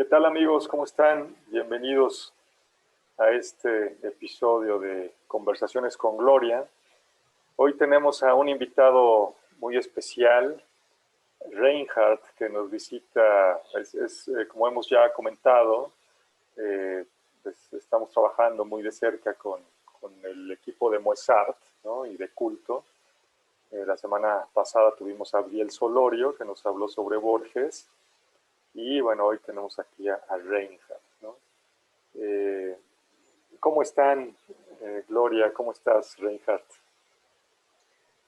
¿Qué tal amigos? ¿Cómo están? Bienvenidos a este episodio de Conversaciones con Gloria. Hoy tenemos a un invitado muy especial, Reinhard, que nos visita, como hemos ya comentado, eh, pues estamos trabajando muy de cerca con el equipo de Mozart, ¿no? Y de culto. La semana pasada tuvimos a Biel Solorio, que nos habló sobre Borges, y bueno, hoy tenemos aquí a Reinhard, ¿no? Eh, ¿Cómo están, Gloria? ¿Cómo estás, Reinhardt?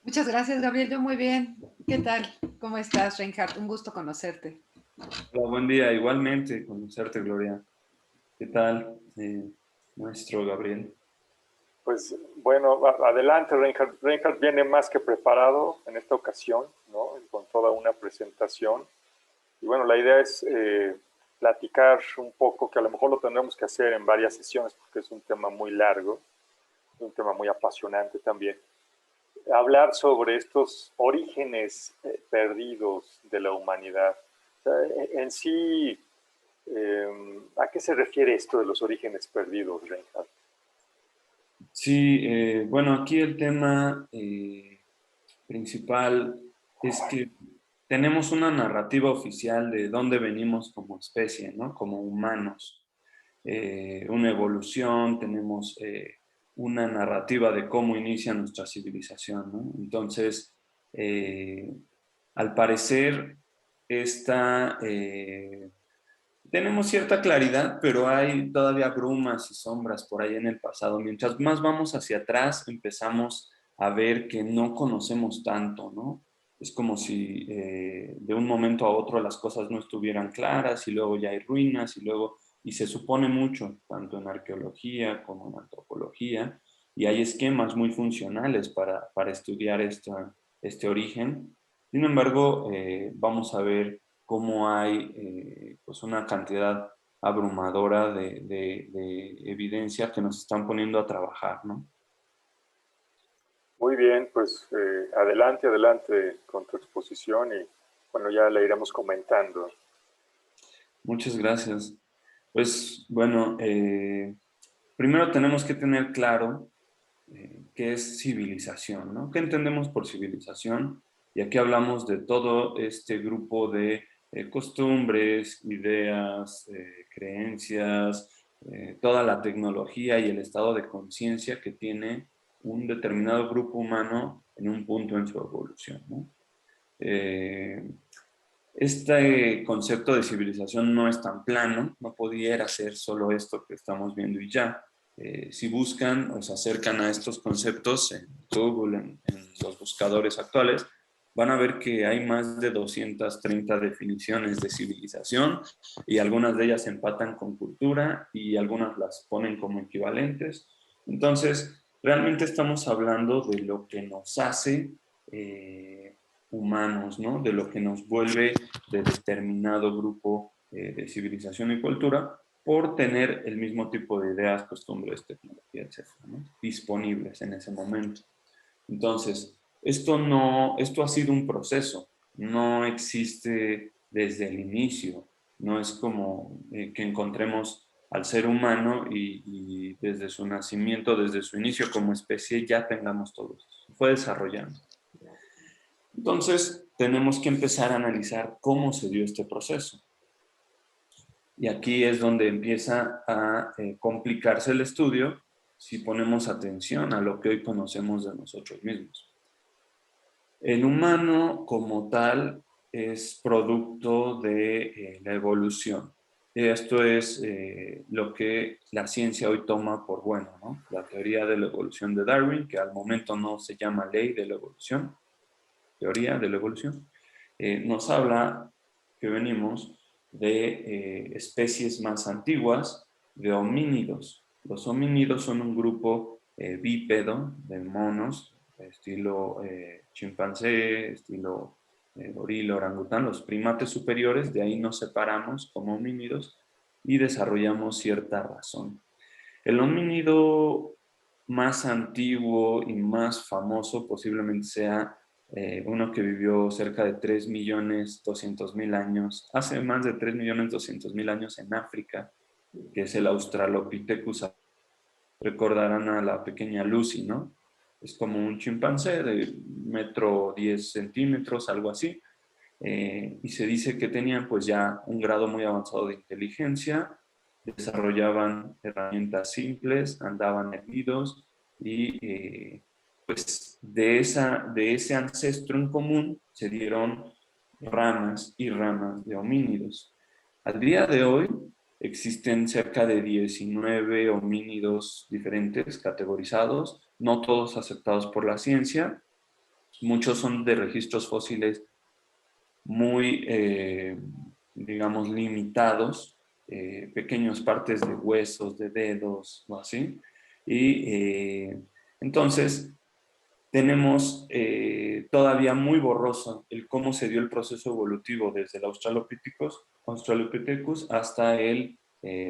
Muchas gracias, Gabriel. Yo muy bien. ¿Qué tal? ¿Cómo estás, Reinhardt? Un gusto conocerte. Hola, buen día. Igualmente, conocerte, Gloria. ¿Qué tal, maestro Gabriel? Pues bueno, adelante, Reinhardt. Reinhardt viene más que preparado en esta ocasión, ¿no? Con toda una presentación. Y bueno, la idea es platicar un poco, que a lo mejor lo tendremos que hacer en varias sesiones, porque es un tema muy largo, un tema muy apasionante también. Hablar sobre estos orígenes perdidos de la humanidad. O sea, en sí, ¿a qué se refiere esto de los orígenes perdidos, Reinhardt? Sí, bueno, aquí el tema principal es que tenemos una narrativa oficial de dónde venimos como especie, ¿no? Como humanos. Una evolución, tenemos una narrativa de cómo inicia nuestra civilización, ¿no? Entonces, eh, al parecer, esta tenemos cierta claridad, pero hay todavía brumas y sombras por ahí en el pasado. Mientras más vamos hacia atrás, empezamos a ver que no conocemos tanto, ¿no? Es como si de un momento a otro las cosas no estuvieran claras y luego ya hay ruinas y se supone mucho, tanto en arqueología como en antropología, y hay esquemas muy funcionales para estudiar este origen. Sin embargo, vamos a ver cómo hay pues una cantidad abrumadora de evidencia que nos están poniendo a trabajar, ¿no? Muy bien, pues adelante, adelante con tu exposición y bueno, ya la iremos comentando. Muchas gracias. Pues bueno, primero tenemos que tener claro qué es civilización, ¿no? ¿Qué entendemos por civilización? Y aquí hablamos de todo este grupo de costumbres, ideas, creencias, toda la tecnología y el estado de conciencia que tiene un determinado grupo humano en un punto en su evolución, ¿no? Eh, este concepto de civilización no es tan plano, no pudiera ser solo esto que estamos viendo y ya. Si buscan o se acercan a estos conceptos en Google, en los buscadores actuales, van a ver que hay más de 230 definiciones de civilización y algunas de ellas empatan con cultura y algunas las ponen como equivalentes. Entonces, realmente estamos hablando de lo que nos hace humanos, ¿no? De lo que nos vuelve de determinado grupo de civilización y cultura por tener el mismo tipo de ideas, costumbres, tecnología, etcétera, ¿no? Disponibles en ese momento. Entonces, esto ha sido un proceso, no existe desde el inicio, no es como que encontremos al ser humano y desde su nacimiento, desde su inicio como especie, ya tengamos todo eso. Fue desarrollando. Entonces, tenemos que empezar a analizar cómo se dio este proceso. Y aquí es donde empieza a complicarse el estudio si ponemos atención a lo que hoy conocemos de nosotros mismos. El humano como tal es producto de la evolución. Esto es lo que la ciencia hoy toma por bueno, ¿no? La teoría de la evolución de Darwin, que al momento no se llama ley de la evolución, teoría de la evolución, nos habla que venimos de especies más antiguas, de homínidos. Los homínidos son un grupo bípedo de monos, estilo chimpancé, estilo gorila, orangután, los primates superiores, de ahí nos separamos como homínidos y desarrollamos cierta razón. El homínido más antiguo y más famoso posiblemente sea uno que vivió cerca de 3.200.000 años, hace más de 3.200.000 años en África, que es el Australopithecus. Recordarán a la pequeña Lucy, ¿no? Es como un chimpancé de 1,10 m, algo así. Y se dice que tenían pues ya un grado muy avanzado de inteligencia, desarrollaban herramientas simples, andaban erguidos y pues de ese ancestro en común se dieron ramas y ramas de homínidos. Al día de hoy existen cerca de 19 homínidos diferentes categorizados, no todos aceptados por la ciencia. Muchos son de registros fósiles muy, digamos, limitados, pequeñas partes de huesos, de dedos o así. Y entonces tenemos todavía muy borroso el cómo se dio el proceso evolutivo desde el Australopithecus hasta el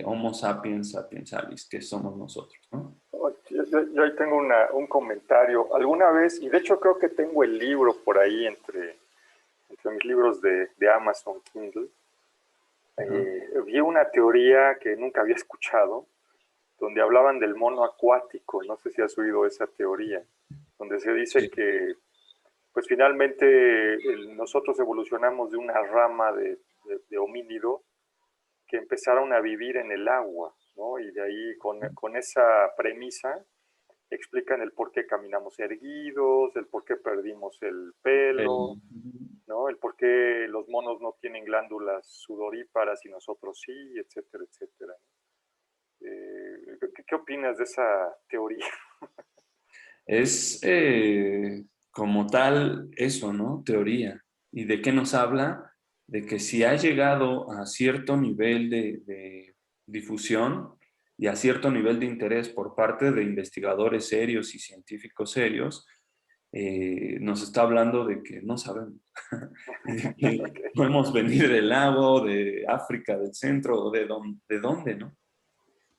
Homo sapiens sapiensalis, que somos nosotros, ¿no? Yo ahí tengo un comentario. Alguna vez, y de hecho creo que tengo el libro por ahí entre mis libros de Amazon Kindle, vi una teoría que nunca había escuchado, donde hablaban del mono acuático. No sé si has oído esa teoría, donde se dice Sí. que pues finalmente nosotros evolucionamos de una rama de homínido que empezaron a vivir en el agua, ¿no? Y de ahí con esa premisa explican el por qué caminamos erguidos, el por qué perdimos el pelo, El, ¿no? El por qué los monos no tienen glándulas sudoríparas y nosotros sí, etcétera, etcétera. ¿Qué opinas de esa teoría? es como tal eso, ¿no? Teoría. ¿Y de qué nos habla? De que si ha llegado a cierto nivel de difusión y a cierto nivel de interés por parte de investigadores serios y científicos serios, nos está hablando de que no sabemos, de que Okay. podemos venir del lago, de África, del centro, o de dónde, ¿no?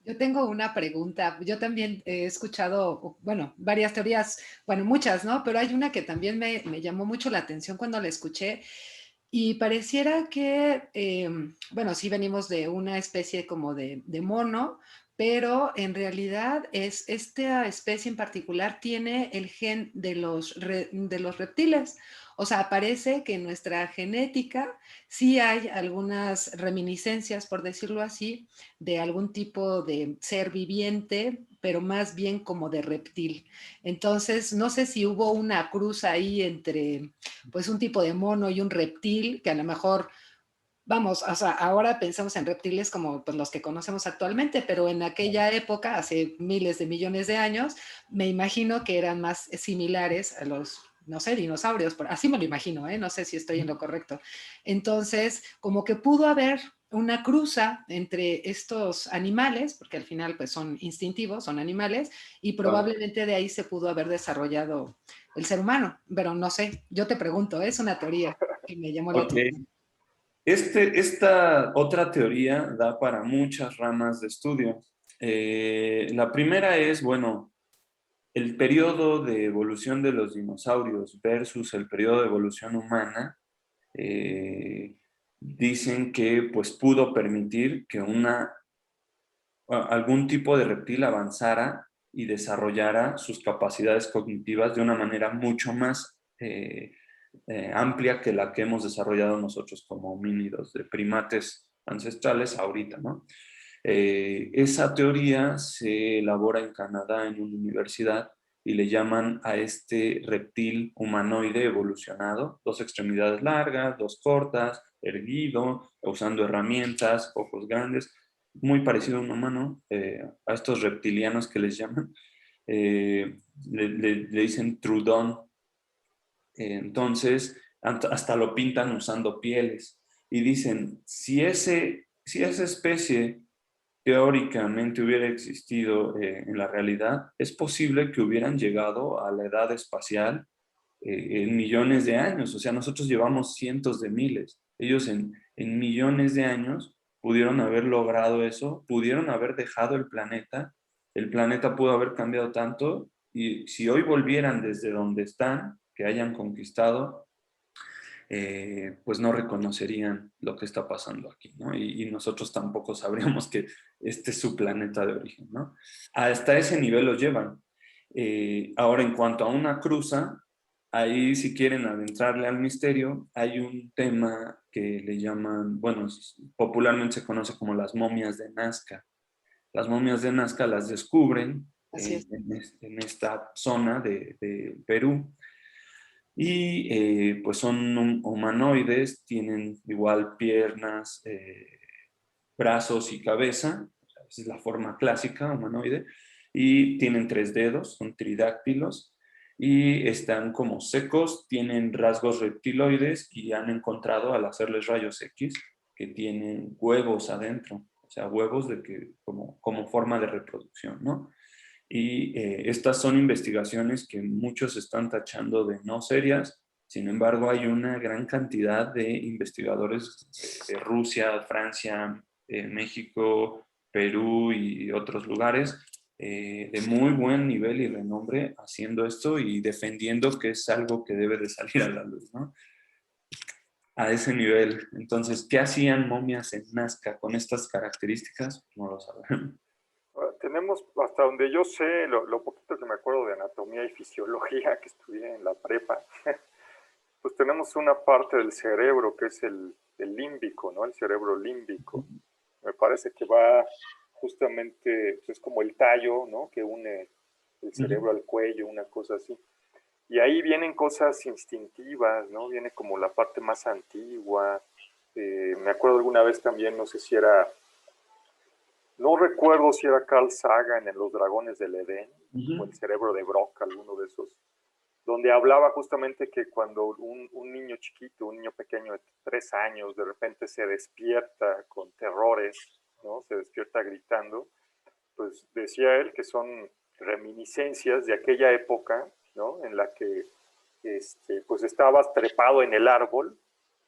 Yo tengo una pregunta. Yo también he escuchado, bueno, varias teorías, bueno, muchas, ¿no? Pero hay una que también me llamó mucho la atención cuando la escuché y pareciera que, bueno, sí venimos de una especie como de mono, pero en realidad esta especie en particular tiene el gen de los reptiles. O sea, parece que en nuestra genética sí hay algunas reminiscencias, por decirlo así, de algún tipo de ser viviente, pero más bien como de reptil. Entonces, no sé si hubo una cruz ahí entre pues un tipo de mono y un reptil que a lo mejor, vamos, o sea, ahora pensamos en reptiles como pues, los que conocemos actualmente, pero en aquella época, hace miles de millones de años, me imagino que eran más similares a los, no sé, dinosaurios, así me lo imagino, ¿eh? No sé si estoy en lo correcto. Entonces, como que pudo haber una cruza entre estos animales, porque al final pues son instintivos, son animales, y Ah, probablemente de ahí se pudo haber desarrollado el ser humano, pero no sé, yo te pregunto, es una teoría que me llamó la ok. atención. Esta otra teoría da para muchas ramas de estudio. La primera es, bueno, el periodo de evolución de los dinosaurios versus el periodo de evolución humana. Dicen que pues pudo permitir que algún tipo de reptil avanzara y desarrollara sus capacidades cognitivas de una manera mucho más amplia que la que hemos desarrollado nosotros como homínidos de primates ancestrales ahorita, ¿no? Esa teoría se elabora en Canadá en una universidad y le llaman a este reptil humanoide evolucionado, dos extremidades largas, dos cortas, erguido, usando herramientas, ojos grandes, muy parecido a un humano, a estos reptilianos que les llaman, le dicen Trudón. Entonces, hasta lo pintan usando pieles y dicen, si esa especie teóricamente hubiera existido en la realidad, es posible que hubieran llegado a la edad espacial en millones de años. O sea, nosotros llevamos cientos de miles. Ellos en millones de años pudieron haber logrado eso, pudieron haber dejado el planeta pudo haber cambiado tanto y si hoy volvieran desde donde están, que hayan conquistado, pues no reconocerían lo que está pasando aquí, ¿no? Y nosotros tampoco sabríamos que este es su planeta de origen, ¿no? Hasta ese nivel lo llevan. Ahora, en cuanto a una cruza, ahí si quieren adentrarle al misterio, hay un tema que le llaman, bueno, popularmente se conoce como las momias de Nazca. Las momias de Nazca las descubren Así es. en esta zona de Perú y pues son humanoides, tienen igual piernas, brazos y cabeza, esa es la forma clásica humanoide, y tienen 3 dedos, son tridáctilos, y están como secos, tienen rasgos reptiloides y han encontrado al hacerles rayos X que tienen huevos adentro, o sea, huevos de que, como forma de reproducción, ¿no? Y estas son investigaciones que muchos están tachando de no serias. Sin embargo, hay una gran cantidad de investigadores de Rusia, Francia, México, Perú y otros lugares de muy buen nivel y renombre haciendo esto y defendiendo que es algo que debe de salir a la luz, ¿no? A ese nivel. Entonces, ¿qué hacían momias en Nazca con estas características? No lo sabemos. Tenemos, hasta donde yo sé, lo poquito que me acuerdo de anatomía y fisiología que estudié en la prepa, pues tenemos una parte del cerebro que es el límbico, ¿no? El cerebro límbico. Me parece que va justamente, es como el tallo, ¿no? Que une el cerebro al cuello, una cosa así. Y ahí vienen cosas instintivas, ¿no? Viene como la parte más antigua. Me acuerdo alguna vez también, no sé si era, no recuerdo si era Carl Sagan en Los Dragones del Edén, o el cerebro de Brock, alguno de esos, donde hablaba justamente que cuando un niño chiquito, un niño pequeño de 3 años, de repente se despierta con terrores, ¿no? Se despierta gritando, pues decía él que son reminiscencias de aquella época, ¿no? En la que pues estabas trepado en el árbol,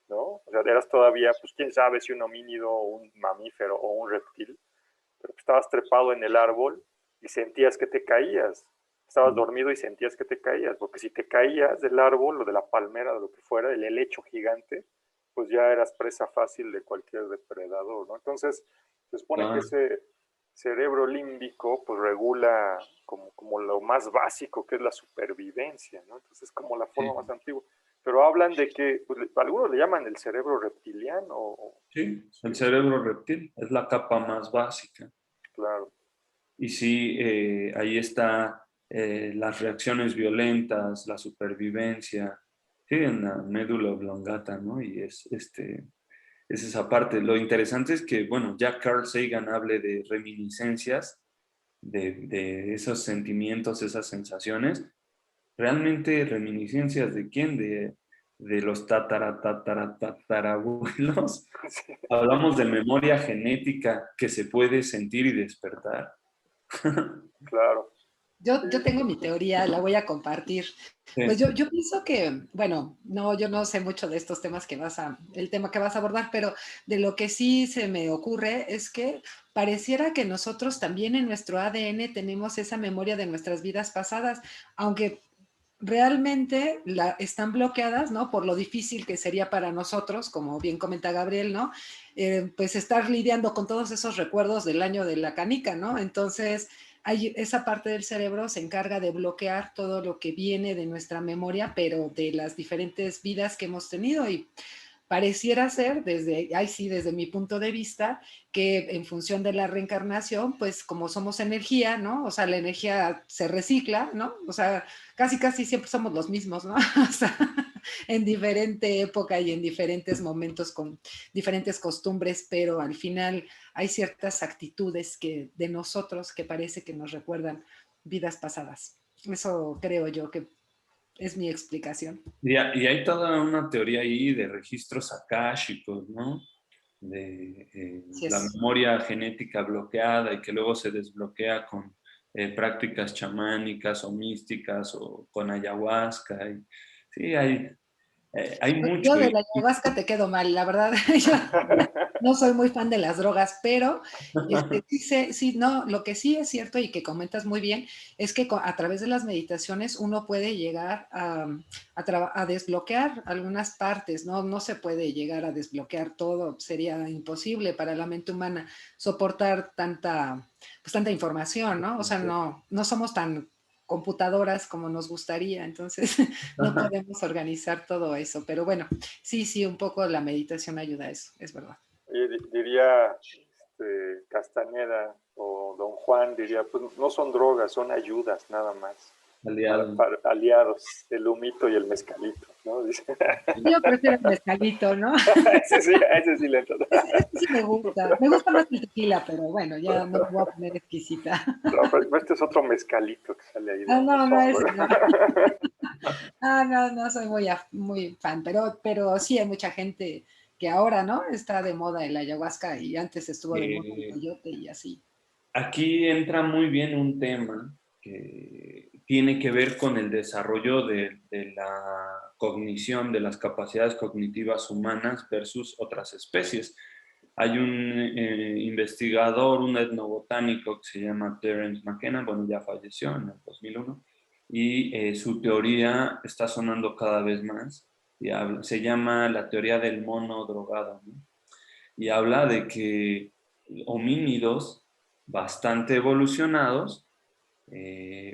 ¿no? O sea, eras todavía, pues quién sabe si un homínido, un mamífero o un reptil, pero estabas trepado en el árbol y sentías que te caías. Estabas dormido y sentías que te caías, porque si te caías del árbol o de la palmera, de lo que fuera, del helecho gigante, pues ya eras presa fácil de cualquier depredador, ¿no? Entonces, se supone que Ah, ese cerebro límbico pues regula como lo más básico que es la supervivencia, ¿no? Entonces es como la forma más sí, antigua. Pero hablan de que, pues, algunos le llaman el cerebro reptiliano, sí, el sí, cerebro reptil es la capa más básica. claro. Y sí, ahí está las reacciones violentas, la supervivencia, sí, en la médula oblongata, ¿no? Y es esa parte. Lo interesante es que, bueno, ya Carl Sagan hable de reminiscencias, de esos sentimientos, esas sensaciones. ¿Realmente reminiscencias de quién? De los tatarabuelos. Sí, Hablamos de memoria genética que se puede sentir y despertar. claro. Yo Sí, tengo mi teoría, la voy a compartir. Pues Sí. yo pienso que, bueno, no, yo no sé mucho de estos temas el tema que vas a abordar, pero de lo que sí se me ocurre es que pareciera que nosotros también en nuestro ADN tenemos esa memoria de nuestras vidas pasadas, aunque realmente están bloqueadas, ¿no? Por lo difícil que sería para nosotros, como bien comenta Gabriel, ¿no? Pues estar lidiando con todos esos recuerdos del año de la canica, ¿no? Entonces, esa parte del cerebro se encarga de bloquear todo lo que viene de nuestra memoria, pero de las diferentes vidas que hemos tenido y pareciera ser, desde mi punto de vista, que en función de la reencarnación, pues como somos energía, ¿no? O sea, la energía se recicla, ¿no? O sea, casi siempre somos los mismos, ¿no? O sea, en diferente época y en diferentes momentos con diferentes costumbres, pero al final hay ciertas actitudes de nosotros que parece que nos recuerdan vidas pasadas. Eso creo yo que es mi explicación. Y hay toda una teoría ahí de registros akáshicos, ¿no? De Así la es. memoria genética bloqueada y que luego se desbloquea con prácticas chamánicas o místicas o con ayahuasca. Sí, hay Hay Yo mucho. de la ayahuasca te quedo mal, la verdad. Yo no soy muy fan de las drogas, pero sí sé, sí, no, lo que sí es cierto y que comentas muy bien es que a través de las meditaciones uno puede llegar a desbloquear algunas partes, ¿no? No se puede llegar a desbloquear todo, sería imposible para la mente humana soportar pues tanta información, ¿no? O sea, no somos tan computadoras como nos gustaría, entonces no podemos organizar todo eso, pero bueno, sí, un poco la meditación ayuda a eso, es verdad. Y diría Castañeda o Don Juan, diría, pues no son drogas, son ayudas nada más. Aliados. Para aliados, el humito y el mezcalito, ¿no? Dice. Yo prefiero el mezcalito, ¿no? ese sí le entra. Ese sí me gusta más el tequila, pero bueno, ya no me voy a poner exquisita. No, pero este es otro mezcalito que sale ahí de Ah, unos no, hongos. ese no. Ah, no soy muy fan, pero sí hay mucha gente que ahora, ¿no? Está de moda el ayahuasca y antes estuvo de moda el peyote y así. Aquí entra muy bien un tema que tiene que ver con el desarrollo de la cognición, de las capacidades cognitivas humanas versus otras especies. Hay un investigador, un etnobotánico que se llama Terence McKenna, bueno, ya falleció en el 2001, y su teoría está sonando cada vez más, y se llama la teoría del mono drogado, ¿no? Y habla de que homínidos bastante evolucionados,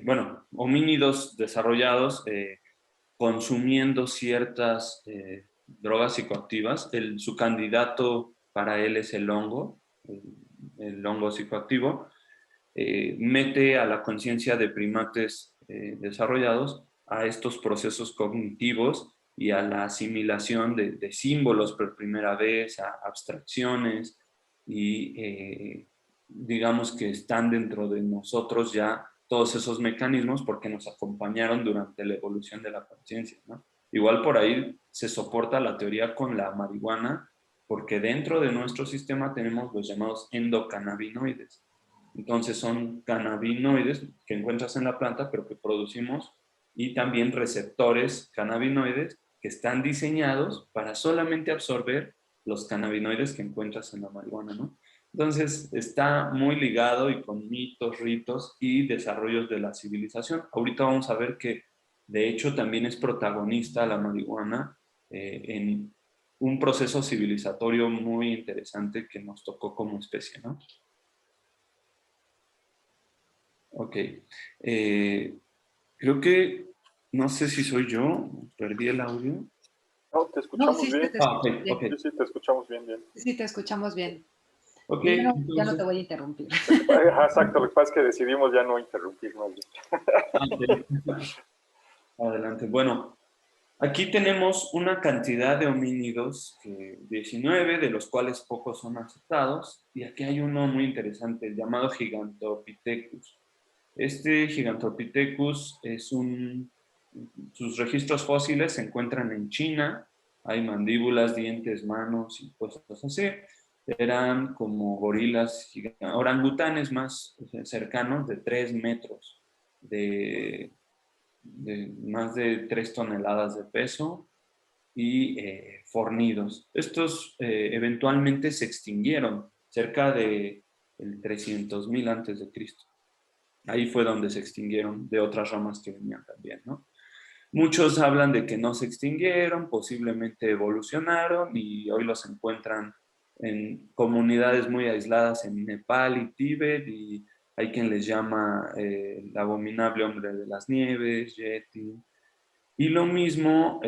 bueno, homínidos desarrollados consumiendo ciertas drogas psicoactivas. Su candidato para él es el hongo, el hongo psicoactivo. Mete a la conciencia de primates desarrollados a estos procesos cognitivos y a la asimilación de símbolos por primera vez, a abstracciones y digamos que están dentro de nosotros ya todos esos mecanismos porque nos acompañaron durante la evolución de la conciencia, ¿no? Igual por ahí se soporta la teoría con la marihuana porque dentro de nuestro sistema tenemos los llamados endocannabinoides. Entonces son cannabinoides que encuentras en la planta, pero que producimos, y también receptores cannabinoides que están diseñados para solamente absorber los cannabinoides que encuentras en la marihuana, ¿no? Entonces está muy ligado y con mitos, ritos y desarrollos de la civilización. Ahorita vamos a ver que de hecho también es protagonista la marihuana en un proceso civilizatorio muy interesante que nos tocó como especie, ¿no? Ok. Creo que, no sé si soy yo, perdí el audio. No, te No, escuchamos sí, bien. te Ok, escuchamos bien. ok. Sí, te escuchamos bien, bien. Sí, te escuchamos bien. Ok, Y ya no te entonces, voy a interrumpir. Exacto, lo que pasa es que decidimos ya no interrumpir más bien. adelante. Bueno, aquí tenemos una cantidad de homínidos, 19, de los cuales pocos son aceptados, y aquí hay uno muy interesante llamado Gigantopithecus. Este Gigantopithecus sus registros fósiles se encuentran en China, hay mandíbulas, dientes, manos y cosas así. Eran como gorilas, orangutanes más cercanos de 3 metros, de, de más de 3 toneladas de peso y fornidos. Estos eventualmente se extinguieron cerca de el 300.000 antes de Cristo. Ahí fue donde se extinguieron de otras ramas que venían también, ¿no? Muchos hablan de que no se extinguieron, posiblemente evolucionaron y hoy los encuentran en comunidades muy aisladas en Nepal y Tíbet, y hay quien les llama el abominable hombre de las nieves, Yeti. Y lo mismo,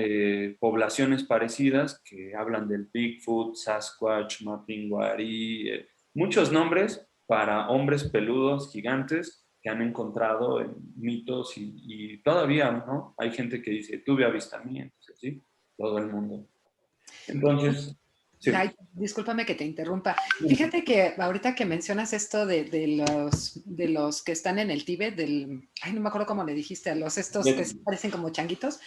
poblaciones parecidas que hablan del Bigfoot, Sasquatch, Mapinguari, muchos nombres para hombres peludos gigantes que han encontrado en mitos y todavía, ¿no? Hay gente que dice, tuve avistamientos, ¿sí? Todo el mundo. Entonces, sí. Ay, discúlpame que te interrumpa. Fíjate que ahorita que mencionas esto de los que están en el Tíbet, ay, no me acuerdo cómo le dijiste, a los estos que se parecen como changuitos,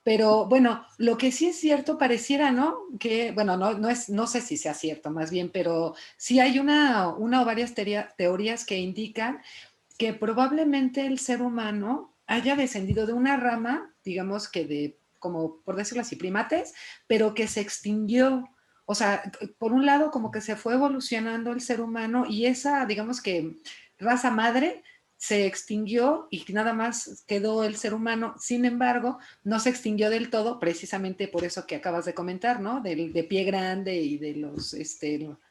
pero bueno, lo que sí es cierto pareciera, ¿no? Que, bueno, no sé si sea cierto más bien, pero sí hay una o varias teorías que indican que probablemente el ser humano haya descendido de una rama, digamos que como por decirlo así, primates, pero que se extinguió. O sea, por un lado como que se fue evolucionando el ser humano y esa, digamos que raza madre se extinguió y nada más quedó el ser humano. Sin embargo, no se extinguió del todo, precisamente por eso que acabas de comentar, ¿no? De Pie Grande y de los,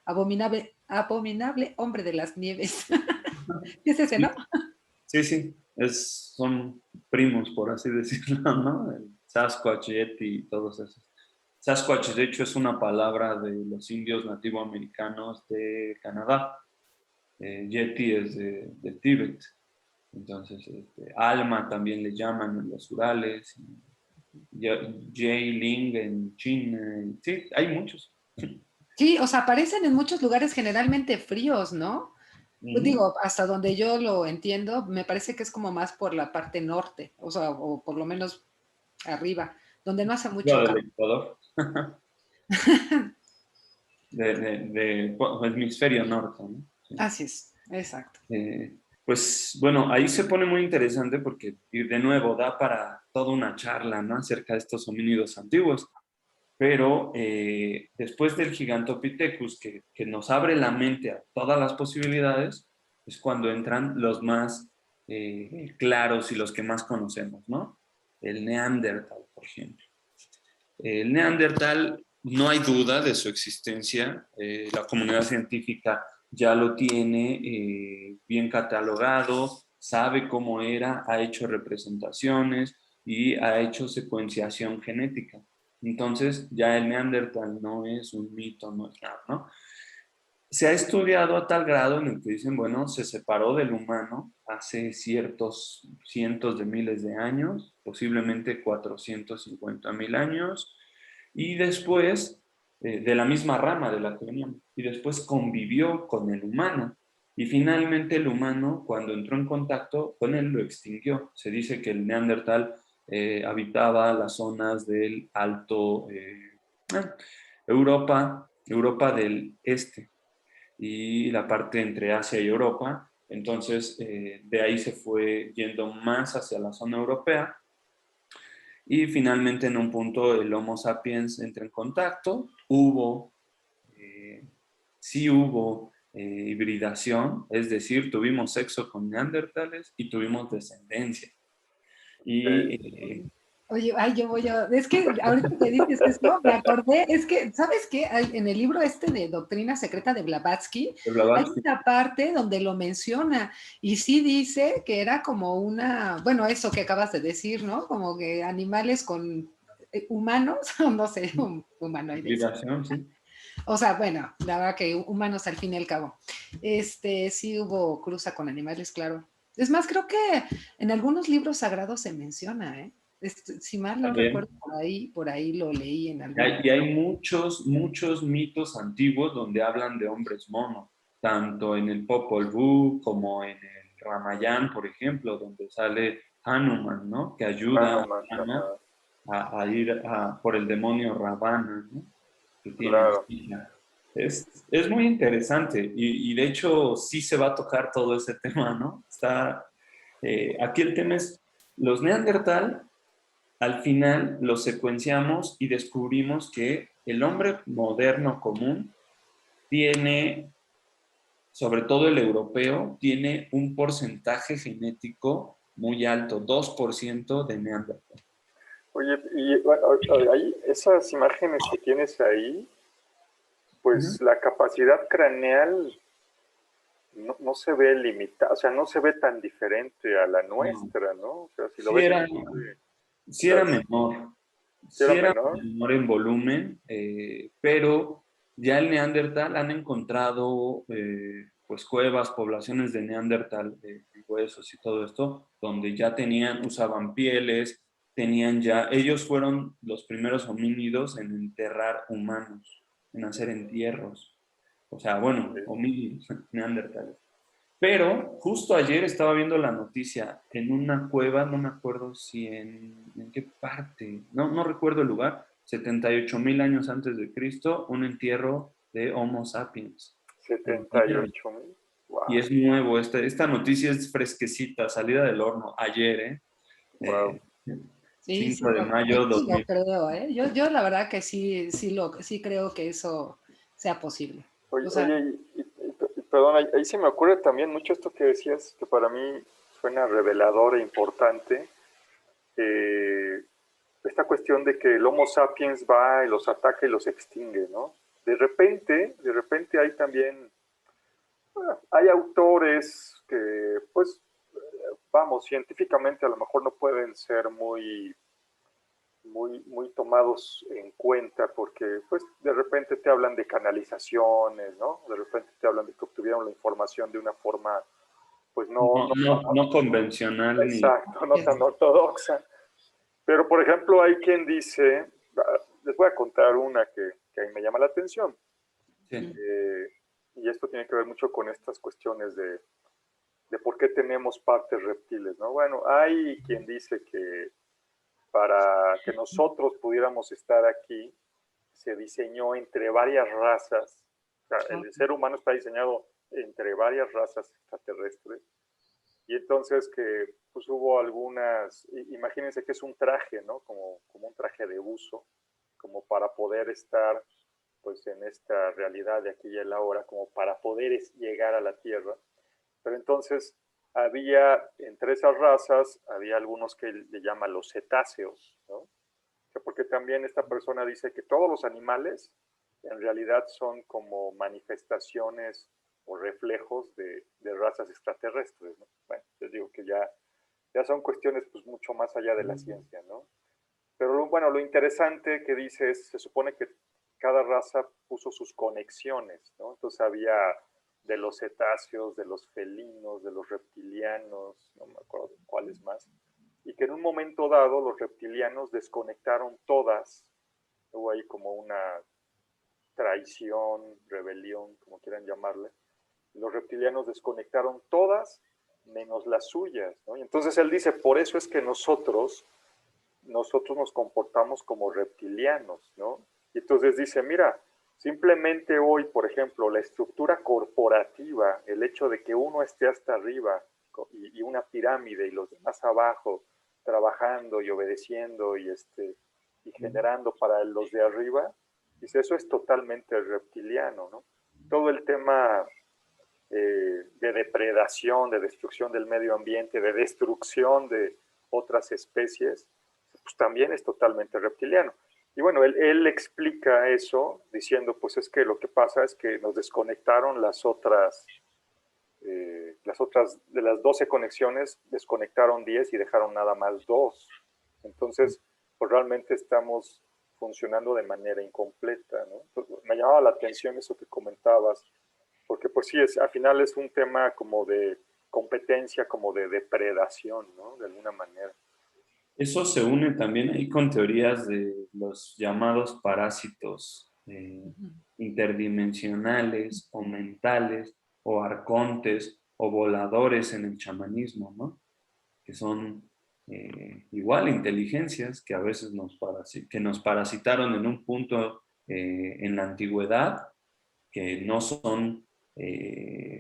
abominable hombre de las nieves. Es ese, ¿no? Sí, sí, son primos, por así decirlo, ¿no? El Sasquatch, Yeti y todos esos. Sasquatch, de hecho, es una palabra de los indios nativoamericanos de Canadá. Yeti es del Tíbet. Entonces, Alma también le llaman en los Urales. Ling en China. Sí, hay muchos. Sí, o sea, aparecen en muchos lugares generalmente fríos, ¿no? Pues Ujú. digo, hasta donde yo lo entiendo, me parece que es como más por la parte norte, o sea, o por lo menos arriba, donde no hace Lo mucho del calor. Ecuador. Hemisferio norte, ¿no? Sí. Así es, exacto. Pues bueno, ahí se pone muy interesante porque, y de nuevo, da para toda una charla, ¿no? Acerca de estos homínidos antiguos. Pero después del Gigantopithecus, que nos abre la mente a todas las posibilidades, es cuando entran los más claros y los que más conocemos, ¿no? El Neandertal, por ejemplo. El Neandertal, no hay duda de su existencia. La comunidad científica ya lo tiene bien catalogado, sabe cómo era, ha hecho representaciones y ha hecho secuenciación genética. Entonces, ya el Neandertal no es un mito, no es nada, ¿no? Se ha estudiado a tal grado en el que dicen, bueno, se separó del humano hace ciertos cientos de miles de años, posiblemente 450.000 años, y después, de la misma rama de la que veníamos, y después convivió con el humano. Y finalmente el humano, cuando entró en contacto con él, lo extinguió. Se dice que el Neandertal habitaba las zonas del Alto Europa del Este y la parte entre Asia y Europa. Entonces, de ahí se fue yendo más hacia la zona europea y finalmente en un punto el Homo sapiens entra en contacto. Sí hubo hibridación, es decir, tuvimos sexo con neandertales y tuvimos descendencia. Y Oye, ay, es que ahorita que dices esto, me acordé, es que, ¿sabes qué? En el libro este de Doctrina Secreta de Blavatsky, hay Blavatsky, una parte donde lo menciona y sí dice que era como una, bueno, eso que acabas de decir, ¿no? Como que animales con humanos, no sé, humanoides. hibridación, sí. O sea, bueno, la verdad que humanos al fin y al cabo. Sí hubo cruza con animales, claro. Es más, creo que en algunos libros sagrados se menciona, ¿eh? Si mal no recuerdo, También. por ahí lo leí en Y algún... hay muchos, muchos mitos antiguos donde hablan de hombres mono, tanto en el Popol Vuh como en el Ramayana, por ejemplo, donde sale Hanuman, ¿no? Que ayuda a Hanuman, Rama ajá, a ir por el demonio Ravana, ¿no? Que tiene en claro. China. Es muy interesante y de hecho sí se va a tocar todo ese tema, ¿no? Aquí el tema es, los Neandertal al final lo secuenciamos y descubrimos que el hombre moderno común tiene, sobre todo el europeo, tiene un porcentaje genético muy alto, 2% de Neandertal. Oye, y bueno, ahí, esas imágenes que tienes ahí, Ujú. pues la capacidad craneal no se ve limitada, o sea, no se ve tan diferente a la No, nuestra, ¿no? O sea, si lo sí ves era, inclusive sí era las... menor, ¿Si era sí era menor? menor en volumen, pero ya el Neandertal han encontrado pues cuevas, poblaciones de Neandertal, huesos y todo esto, donde ya usaban pieles, tenían ya, ellos fueron los primeros homínidos en enterrar humanos, en hacer entierros. O sea, bueno, Sí. homínidos, neandertales. Pero justo ayer estaba viendo la noticia en una cueva, no me acuerdo si en qué parte, no recuerdo el lugar, 78.000 años antes de Cristo, un entierro de Homo sapiens. setenta y Entierro. ocho mil. Y Wow, es nuevo, esta noticia es fresquecita, salida del horno, ayer, ¿eh? wow. Eh, Sí, 5 sí, de mayo sí lo 2000. creo, ¿eh? Yo la verdad que sí creo que eso sea posible. Oye, O sea, oye y perdón, ahí se me ocurre también mucho esto que decías, que para mí suena revelador e importante. eh, Esta cuestión de que el Homo sapiens va y los ataca y los extingue, ¿no? De repente hay también, hay autores que, pues, vamos, científicamente a lo mejor no pueden ser muy tomados en cuenta porque, pues, de repente te hablan de canalizaciones, ¿no? De repente te hablan de que obtuvieron la información de una forma, pues, No, no, no convencional ni... exacto, no tan ortodoxa. Pero, por ejemplo, hay quien dice, les voy a contar una que a mí me llama la atención, Sí. eh, y esto tiene que ver mucho con estas cuestiones de por qué tenemos partes reptiles, ¿no? Bueno, hay quien dice que para que nosotros pudiéramos estar aquí, se diseñó entre varias razas, o sea, el ser humano está diseñado entre varias razas extraterrestres, y entonces que pues hubo algunas, imagínense que es un traje, ¿no? Como un traje de buzo, como para poder estar pues en esta realidad de aquí y el ahora, como para poder llegar a la Tierra. Pero entonces había, entre esas razas, había algunos que le llaman los cetáceos, ¿no? Porque también esta persona dice que todos los animales en realidad son como manifestaciones o reflejos de razas extraterrestres, ¿no? Bueno, les digo que ya son cuestiones pues mucho más allá de la ciencia, ¿no? Pero bueno, lo interesante que dice es, se supone que cada raza puso sus conexiones, ¿no? Entonces había de los cetáceos, de los felinos, de los reptilianos, no me acuerdo de cuáles más, y que en un momento dado los reptilianos desconectaron todas, hubo ahí como una traición, rebelión, como quieran llamarle, los reptilianos desconectaron todas menos las suyas, ¿no? Y entonces él dice, por eso es que nosotros nos comportamos como reptilianos, ¿no? Y entonces dice, mira, simplemente hoy, por ejemplo, la estructura corporativa, el hecho de que uno esté hasta arriba y una pirámide y los demás abajo, trabajando y obedeciendo y generando para los de arriba, dice, eso es totalmente reptiliano, ¿no? Todo el tema de depredación, de destrucción del medio ambiente, de destrucción de otras especies, pues también es totalmente reptiliano. Y bueno, él explica eso diciendo, pues es que lo que pasa es que nos desconectaron las otras de las 12 conexiones, desconectaron 10 y dejaron nada más 2. Entonces, pues realmente estamos funcionando de manera incompleta, ¿no? Entonces, me llamaba la atención eso que comentabas, porque pues sí, al final es un tema como de competencia, como de depredación, ¿no? De alguna manera. Eso se une también ahí con teorías de los llamados parásitos interdimensionales o mentales o arcontes o voladores en el chamanismo, ¿no? Que son igual inteligencias que a veces que nos parasitaron en un punto en la antigüedad, que no son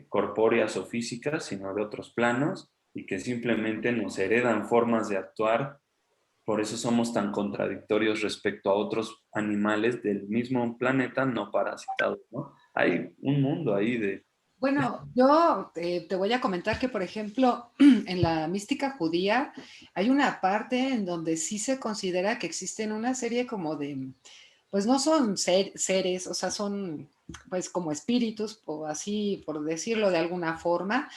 corpóreas o físicas, sino de otros planos, y que simplemente nos heredan formas de actuar. Por eso somos tan contradictorios respecto a otros animales del mismo planeta no parasitados, ¿no? Hay un mundo ahí de... bueno, yo te voy a comentar que, por ejemplo, en la mística judía hay una parte en donde sí se considera que existen una serie como de, pues no son seres, o sea, son pues como espíritus, o así por decirlo de alguna forma,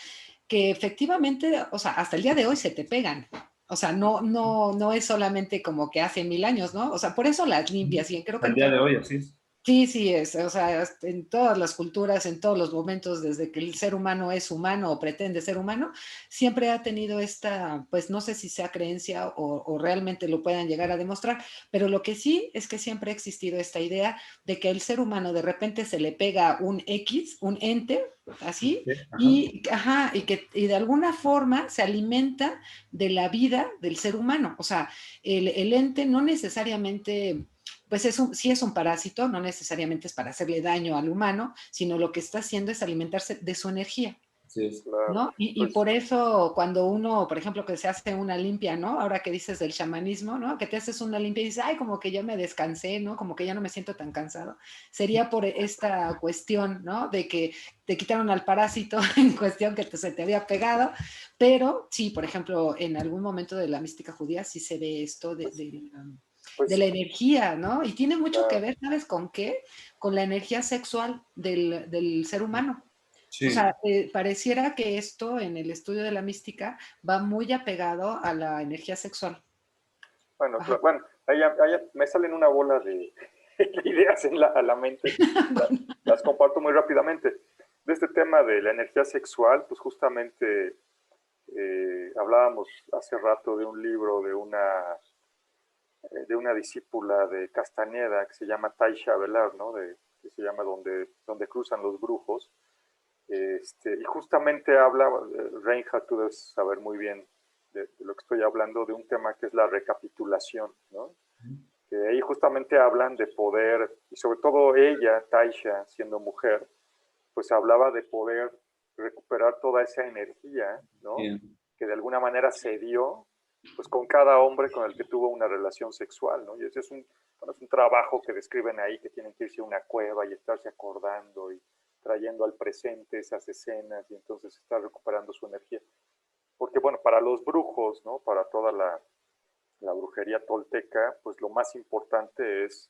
que efectivamente, o sea, hasta el día de hoy se te pegan. O sea, no es solamente como que hace 1000 años, ¿no? O sea, por eso las limpias y creo que Al día de hoy así es. sí, sí es, o sea, en todas las culturas, en todos los momentos, desde que el ser humano es humano o pretende ser humano, siempre ha tenido esta, pues no sé si sea creencia o realmente lo puedan llegar a demostrar, pero lo que sí es que siempre ha existido esta idea de que el ser humano de repente se le pega un X, un ente, así, Sí, ajá. y de alguna forma se alimenta de la vida del ser humano. O sea, el ente no necesariamente pues sí es un parásito, no necesariamente es para hacerle daño al humano, sino lo que está haciendo es alimentarse de su energía. Así es. claro. ¿no? Y Pues, por eso cuando uno, por ejemplo, que se hace una limpia, ¿no? Ahora que dices del chamanismo, ¿no? Que te haces una limpia y dices, ay, como que ya me descansé, ¿no? Como que ya no me siento tan cansado. Sería por esta cuestión, ¿no? De que te quitaron al parásito en cuestión que se te había pegado, pero sí, por ejemplo, en algún momento de la mística judía sí se ve esto de pues, la energía, ¿no? Y tiene mucho que claro. ver, ¿sabes con qué? Con la energía sexual del ser humano. O Sí, sea, pareciera que esto en el estudio de la mística va muy apegado a la energía sexual. Bueno, Ajá. bueno, ahí me salen una bola de, de ideas a la mente. Las comparto muy rápidamente. De este tema de la energía sexual, pues justamente hablábamos hace rato de un libro de una discípula de Castañeda que se llama Taisha Velar, ¿no? Que se llama donde cruzan los brujos. Y justamente habla, Reinhardt, tú debes saber muy bien de lo que estoy hablando, de un tema que es la recapitulación, ¿no? Que ahí justamente hablan de poder, y sobre todo ella, Taisha, siendo mujer, pues hablaba de poder recuperar toda esa energía, ¿no? bien. Que de alguna manera se dio, pues con cada hombre con el que tuvo una relación sexual, ¿no? Y ese es bueno, es un trabajo que describen ahí, que tienen que irse a una cueva y estarse acordando y trayendo al presente esas escenas y entonces estar recuperando su energía. Porque bueno, para los brujos, ¿no? Para toda la brujería tolteca, pues lo más importante es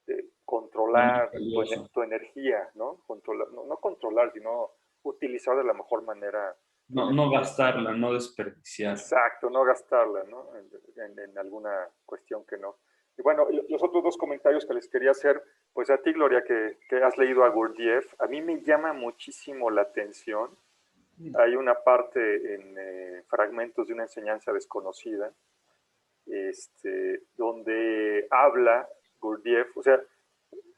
Lo más controlar valioso. tu energía, ¿no? Controlar, no controlar, sino utilizar de la mejor manera tu No, no energía. gastarla, no desperdiciarla. Exacto, no gastarla, ¿no? En alguna cuestión que no. Y bueno, los otros dos comentarios que les quería hacer, pues a ti, Gloria, que has leído a Gurdjieff, a mí me llama muchísimo la atención. Hay una parte en Fragmentos de una enseñanza desconocida, donde habla Gurdjieff, o sea,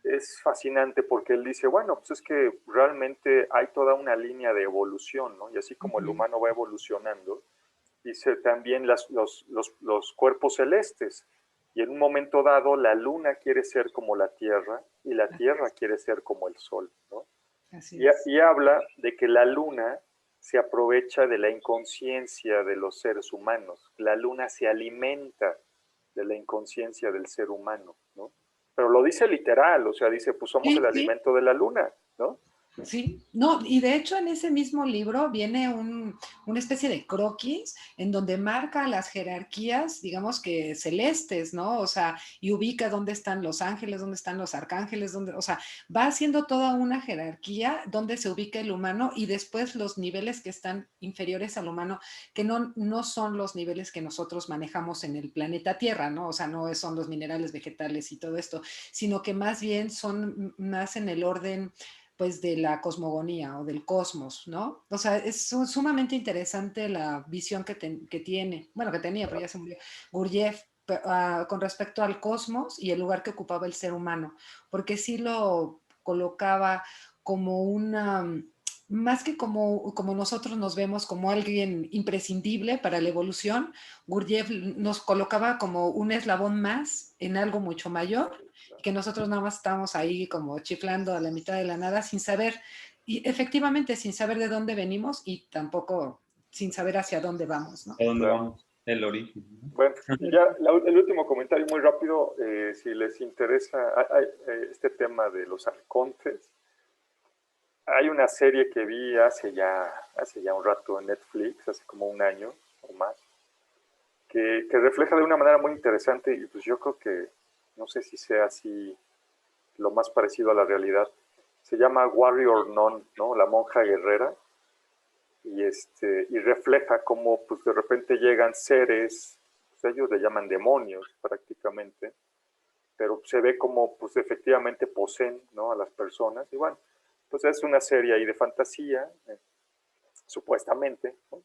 es fascinante porque él dice, bueno, pues es que realmente hay toda una línea de evolución, ¿no? Y así como el humano va evolucionando, dice también los cuerpos celestes. Y en un momento dado, la luna quiere ser como la Tierra y la Tierra quiere ser como el Sol, ¿no? Así es. Y habla de que la luna se aprovecha de la inconsciencia de los seres humanos. La luna se alimenta de la inconsciencia del ser humano, ¿no? Pero lo dice literal, o sea, dice, pues somos el Sí, sí. alimento de la luna, ¿no? Sí, no, y de hecho en ese mismo libro viene una especie de croquis en donde marca las jerarquías, digamos que celestes, ¿no? O sea, y ubica dónde están los ángeles, dónde están los arcángeles, dónde, o sea, va haciendo toda una jerarquía donde se ubica el humano y después los niveles que están inferiores al humano, que no son los niveles que nosotros manejamos en el planeta Tierra, ¿no? O sea, no son los minerales vegetales y todo esto, sino que más bien son más en el orden pues de la cosmogonía o del cosmos, ¿no? O sea, es sumamente interesante la visión que tiene, bueno, que tenía, pero ya se murió, Gurdjieff con respecto al cosmos y el lugar que ocupaba el ser humano, porque sí lo colocaba como una, más que como nosotros nos vemos como alguien imprescindible para la evolución, Gurdjieff nos colocaba como un eslabón más en algo mucho mayor, que nosotros nada más estamos ahí como chiflando a la mitad de la nada sin saber, y efectivamente sin saber de dónde venimos y tampoco sin saber hacia dónde vamos, ¿no? ¿A dónde Claro. vamos? El origen, ¿no? Bueno, y ya el último comentario muy rápido, si les interesa este tema de los arcontes, hay una serie que vi hace ya un rato en Netflix, hace como un año o más, que refleja de una manera muy interesante y pues yo creo que no sé si sea así lo más parecido a la realidad. Se llama Warrior Nun, ¿no? La monja guerrera, y refleja cómo pues de repente llegan seres, pues, ellos le llaman demonios prácticamente, pero se ve como pues efectivamente poseen, ¿no? A las personas y bueno, pues es una serie ahí de fantasía, supuestamente, ¿no?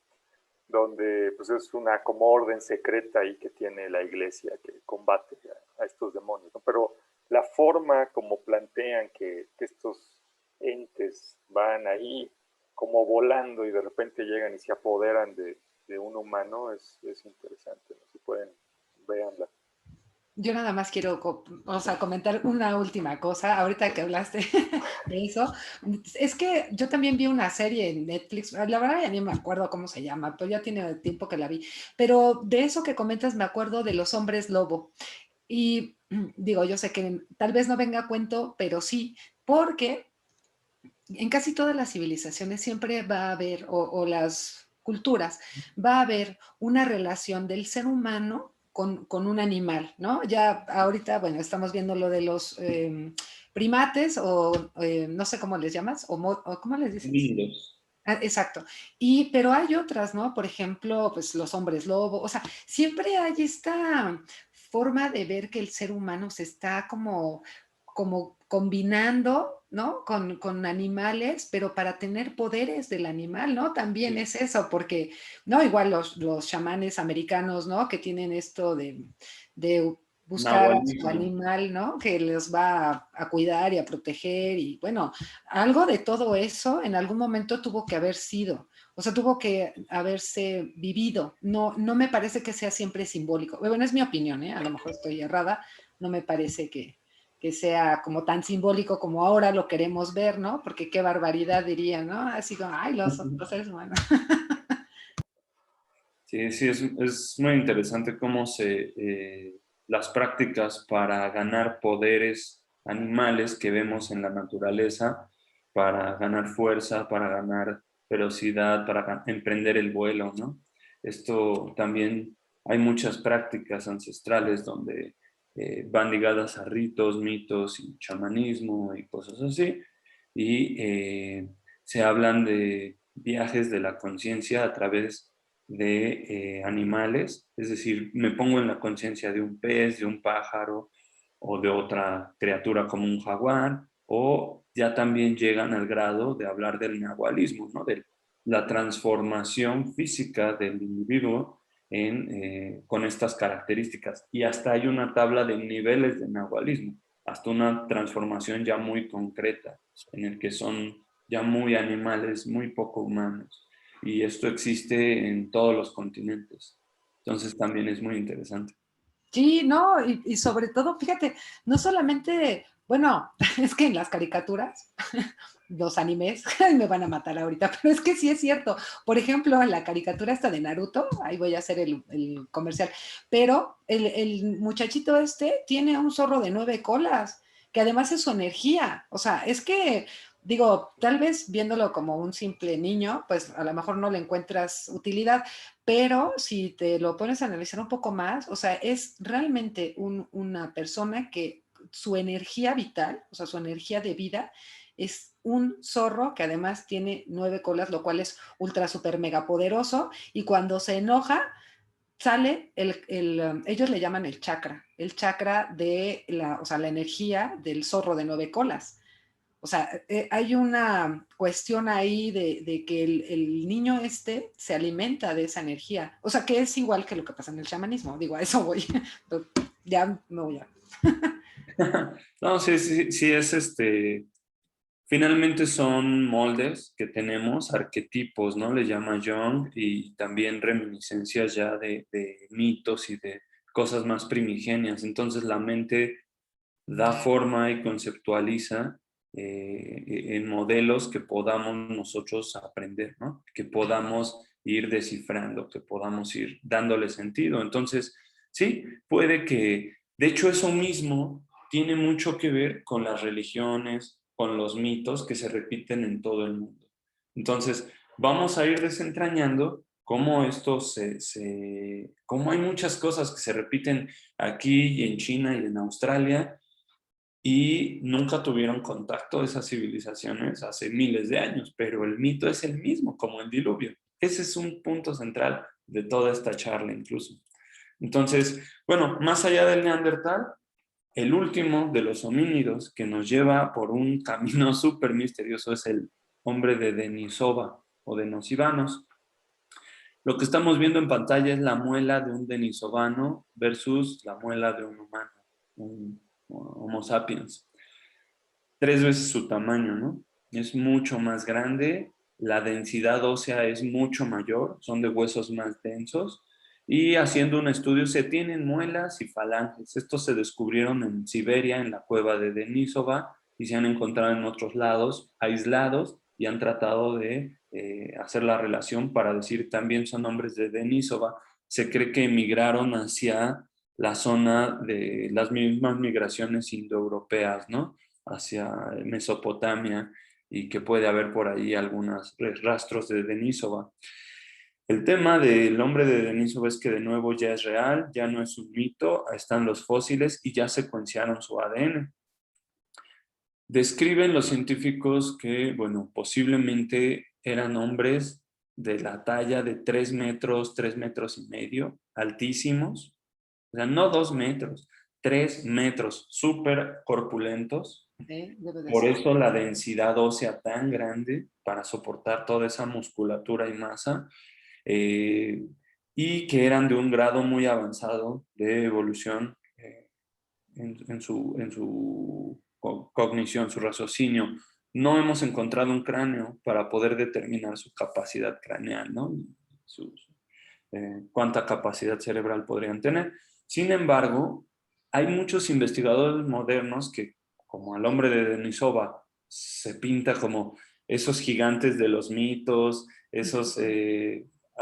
Donde pues es una como orden secreta ahí que tiene la iglesia que combate a estos demonios, ¿no? Pero la forma como plantean que estos entes van ahí como volando y de repente llegan y se apoderan de un humano es interesante, ¿no? Si pueden, véanla. Yo nada más quiero, o sea, comentar una última cosa, ahorita que hablaste de eso. Es que yo también vi una serie en Netflix, la verdad ya ni me acuerdo cómo se llama, pero ya tiene tiempo que la vi. Pero de eso que comentas me acuerdo de los hombres lobo. Y digo, yo sé que tal vez no venga a cuento, pero sí, porque en casi todas las civilizaciones siempre va a haber, o las culturas, va a haber una relación del ser humano con un animal, ¿no? Ya ahorita, bueno, estamos viendo lo de los primates o no sé cómo les llamas, o ¿cómo les dices? Lindos. Ah, exacto. Y, pero hay otras, ¿no? Por ejemplo, pues los hombres lobo, o sea, siempre hay esta forma de ver que el ser humano se está como combinando, ¿no? Con animales, pero para tener poderes del animal, ¿no? También es eso, porque, ¿no? Igual los chamanes americanos, ¿no? Que tienen esto de buscar a su Nahualismo. animal, ¿no? Que les va a cuidar y a proteger y bueno, algo de todo eso en algún momento tuvo que haber sido, o sea, tuvo que haberse vivido. No, no me parece que sea siempre simbólico. Bueno, es mi opinión, ¿eh? A lo mejor estoy errada, no me parece que sea como tan simbólico como ahora lo queremos ver, ¿no? Porque qué barbaridad diría, ¿no? Así como, ay, los seres humanos. Sí, sí, es muy interesante cómo las prácticas para ganar poderes animales que vemos en la naturaleza, para ganar fuerza, para ganar velocidad, para emprender el vuelo, ¿no? Esto también hay muchas prácticas ancestrales donde van ligadas a ritos, mitos y chamanismo y cosas así, y se hablan de viajes de la conciencia a través de animales, es decir, me pongo en la conciencia de un pez, de un pájaro o de otra criatura como un jaguar, o ya también llegan al grado de hablar del nahualismo, ¿no? De la transformación física del individuo con estas características. Y hasta hay una tabla de niveles de nahualismo, hasta una transformación ya muy concreta, en el que son ya muy animales, muy poco humanos y esto existe en todos los continentes. Entonces también es muy interesante. Sí, no, y sobre todo, fíjate, no solamente, bueno, es que en las caricaturas, los animes, me van a matar ahorita, pero es que sí es cierto. Por ejemplo, en la caricatura esta de Naruto, ahí voy a hacer el comercial, pero el muchachito este tiene un zorro de 9 colas, que además es su energía. O sea, es que, digo, tal vez viéndolo como un simple niño, pues a lo mejor no le encuentras utilidad, pero si te lo pones a analizar un poco más, o sea, es realmente una persona que su energía vital, o sea, su energía de vida, es un zorro que además tiene 9 colas, lo cual es ultra, super, mega poderoso, y cuando se enoja, sale ellos le llaman el chakra de o sea, la energía del zorro de 9 colas. O sea, hay una cuestión ahí de que el niño este se alimenta de esa energía. O sea, que es igual que lo que pasa en el chamanismo. Digo, a eso voy. Ya me voy a... No, sí, sí, sí es finalmente son moldes que tenemos, arquetipos, ¿no? Le llama Jung, y también reminiscencias ya de mitos y de cosas más primigenias. Entonces la mente da forma y conceptualiza en modelos que podamos nosotros aprender, ¿no? Que podamos ir descifrando, que podamos ir dándole sentido. Entonces, sí, puede que, de hecho, eso mismo tiene mucho que ver con las religiones, con los mitos que se repiten en todo el mundo. Entonces, vamos a ir desentrañando cómo cómo hay muchas cosas que se repiten aquí y en China y en Australia y nunca tuvieron contacto esas civilizaciones hace miles de años, pero el mito es el mismo, como el diluvio. Ese es un punto central de toda esta charla incluso. Entonces, bueno, más allá del Neandertal, el último de los homínidos que nos lleva por un camino súper misterioso es el hombre de Denisova o Denisovanos. Lo que estamos viendo en pantalla es la muela de un denisovano versus la muela de un humano, un Homo sapiens. 3 veces su tamaño, ¿no? Es mucho más grande, la densidad ósea es mucho mayor, son de huesos más densos Y haciendo un estudio se tienen muelas y falanges. Estos se descubrieron en Siberia, en la cueva de Denisova, y se han encontrado en otros lados, aislados, y han tratado de hacer la relación para decir también son hombres de Denisova. Se cree que emigraron hacia la zona de las mismas migraciones indoeuropeas, ¿no? Hacia Mesopotamia, y que puede haber por ahí algunos rastros de Denisova. El tema del hombre de Denisova es que de nuevo ya es real, ya no es un mito, están los fósiles y ya secuenciaron su ADN. Describen los científicos que, bueno, posiblemente eran hombres de la talla de 3 metros, 3 metros y medio, altísimos, o sea, no 2 metros, 3 metros, súper corpulentos. Debe de Por ser. eso la densidad ósea tan grande para soportar toda esa musculatura y masa, eh, y que eran de un grado muy avanzado de evolución en su cognición, su raciocinio. No hemos encontrado un cráneo para poder determinar su capacidad craneal, ¿no? Cuánta capacidad cerebral podrían tener. Sin embargo, hay muchos investigadores modernos que, como al hombre de Denisova, se pinta como esos gigantes de los mitos,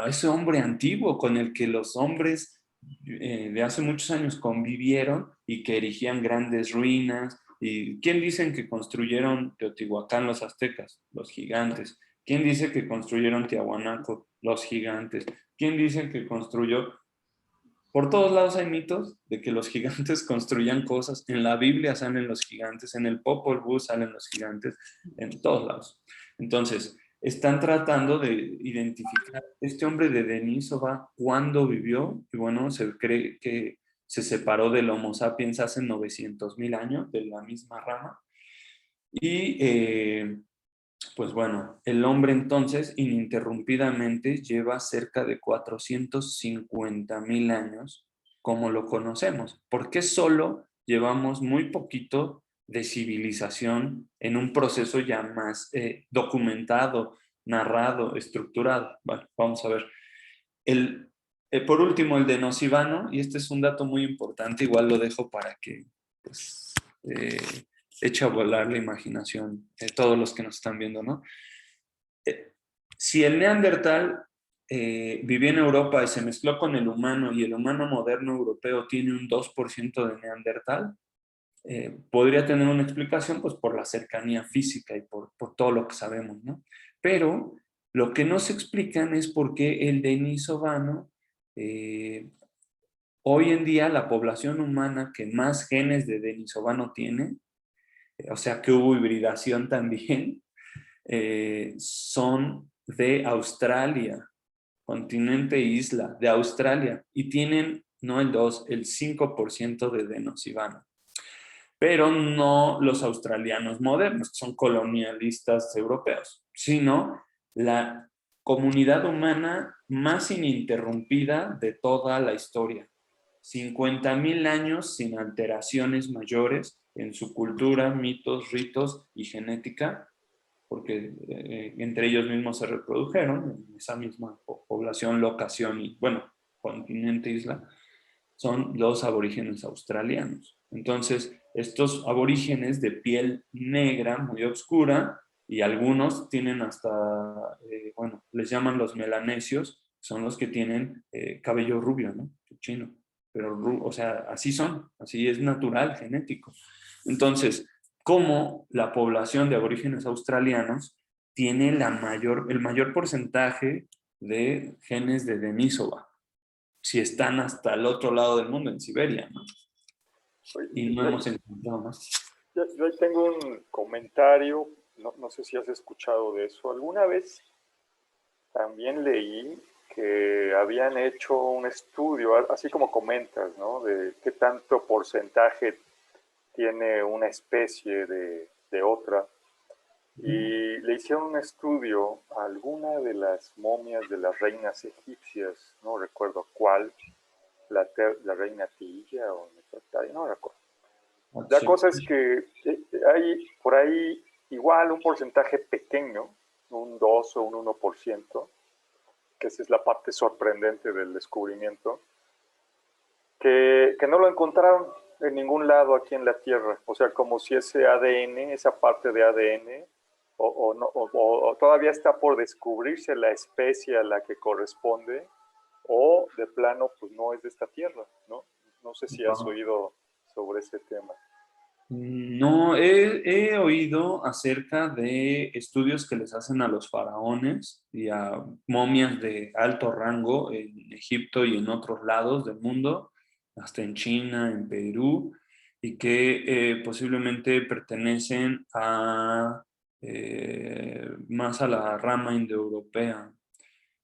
a ese hombre antiguo con el que los hombres de hace muchos años convivieron y que erigían grandes ruinas. ¿Y quién dicen que construyeron Teotihuacán los aztecas? Los gigantes. ¿Quién dice que construyeron Tiahuanaco? Los gigantes. ¿Quién dice que construyó? Por todos lados hay mitos de que los gigantes construían cosas. En la Biblia salen los gigantes, en el Popol Vuh salen los gigantes, en todos lados. Entonces, están tratando de identificar este hombre de Denisova, cuándo vivió, y bueno, se cree que se separó del Homo sapiens hace 900,000 años, de la misma rama. Y pues bueno, el hombre entonces ininterrumpidamente lleva cerca de 450,000 años como lo conocemos. ¿Por qué solo llevamos muy poquito de civilización en un proceso ya más documentado, narrado, estructurado? Bueno, vamos a ver. Por último, el de Nosivano, y este es un dato muy importante, igual lo dejo para que pues, eh, eche a volar la imaginación de todos los que nos están viendo, ¿no? Si el Neandertal vivía en Europa y se mezcló con el humano, y el humano moderno europeo tiene un 2% de Neandertal, podría tener una explicación pues por la cercanía física y por todo lo que sabemos, ¿no? Pero lo que no se explican es por qué el denisovano, hoy en día la población humana que más genes de denisovano tiene, o sea que hubo hibridación también, son de Australia, continente isla, de Australia, y tienen no el 2, el 5% de denisovano. Pero no los australianos modernos, que son colonialistas europeos, sino la comunidad humana más ininterrumpida de toda la historia. 50,000 años sin alteraciones mayores en su cultura, mitos, ritos y genética, porque entre ellos mismos se reprodujeron en esa misma población, locación y, bueno, continente, isla, son los aborígenes australianos. Entonces, estos aborígenes de piel negra, muy oscura, y algunos tienen hasta, bueno, les llaman los melanesios, son los que tienen cabello rubio, ¿no? Chino. Pero, o sea, así son, así es natural, genético. Entonces, ¿cómo la población de aborígenes australianos tiene el mayor porcentaje de genes de Denisova, si están hasta el otro lado del mundo, en Siberia, ¿no? Y no hemos encontrado más. Yo ahí tengo un comentario, no sé si has escuchado de eso. Alguna vez también leí que habían hecho un estudio, así como comentas, ¿no? De qué tanto porcentaje tiene una especie de otra. Y le hicieron un estudio a alguna de las momias de las reinas egipcias, no recuerdo cuál, la reina Tilla o Nefertari, no recuerdo. La cosa es que hay por ahí igual un porcentaje pequeño, un 2 o un 1%, que esa es la parte sorprendente del descubrimiento, que no lo encontraron en ningún lado aquí en la Tierra. O sea, como si ese ADN, esa parte de ADN, o todavía está por descubrirse la especie a la que corresponde, o de plano, pues no es de esta Tierra, ¿no? No sé si has Wow. oído sobre ese tema. No, he oído acerca de estudios que les hacen a los faraones y a momias de alto rango en Egipto y en otros lados del mundo, hasta en China, en Perú, y que posiblemente pertenecen a más a la rama indoeuropea.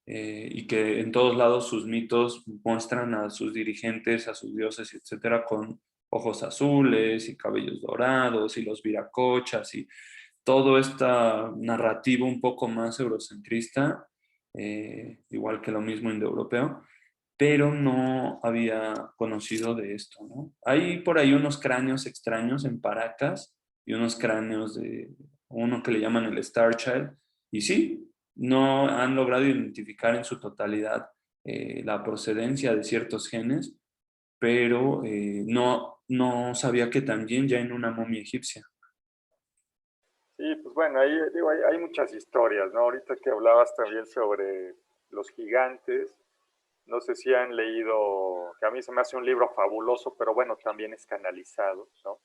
Y que en todos lados sus mitos muestran a sus dirigentes, a sus dioses, etcétera, con ojos azules y cabellos dorados y los viracochas y todo esta narrativa un poco más eurocentrista, igual que lo mismo indoeuropeo, pero no había conocido de esto, ¿no? Hay por ahí unos cráneos extraños en Paracas y unos cráneos de uno que le llaman el Star Child, y sí, no han logrado identificar en su totalidad la procedencia de ciertos genes, pero no sabía que también ya en una momia egipcia. Sí, pues bueno, ahí digo, hay muchas historias, ¿no? Ahorita que hablabas también sobre los gigantes, no sé si han leído, que a mí se me hace un libro fabuloso, pero bueno, también es canalizado, ¿no?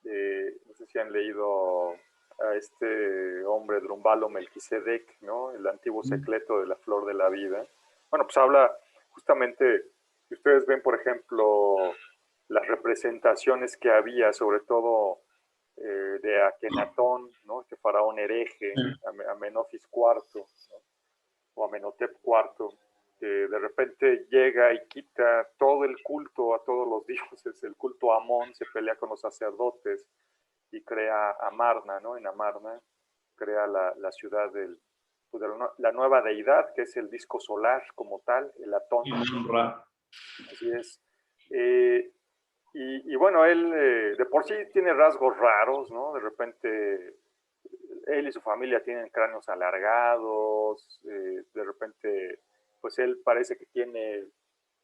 No sé si han leído a este hombre Drumbalo Melquisedec, ¿no? El antiguo secreto de la flor de la vida. Bueno, pues habla justamente, si ustedes ven, por ejemplo, las representaciones que había, sobre todo de Akenatón, ¿no? Este faraón hereje, Amenofis IV, ¿no? O Amenhotep IV, que de repente llega y quita todo el culto a todos los dioses, el culto a Amón, se pelea con los sacerdotes y crea Amarna, ¿no? En Amarna crea la ciudad pues de la nueva deidad, que es el disco solar como tal, el Atón. Así es. Eh, y bueno, él de por sí tiene rasgos raros, ¿no? De repente él y su familia tienen cráneos alargados, de repente, pues él parece que tiene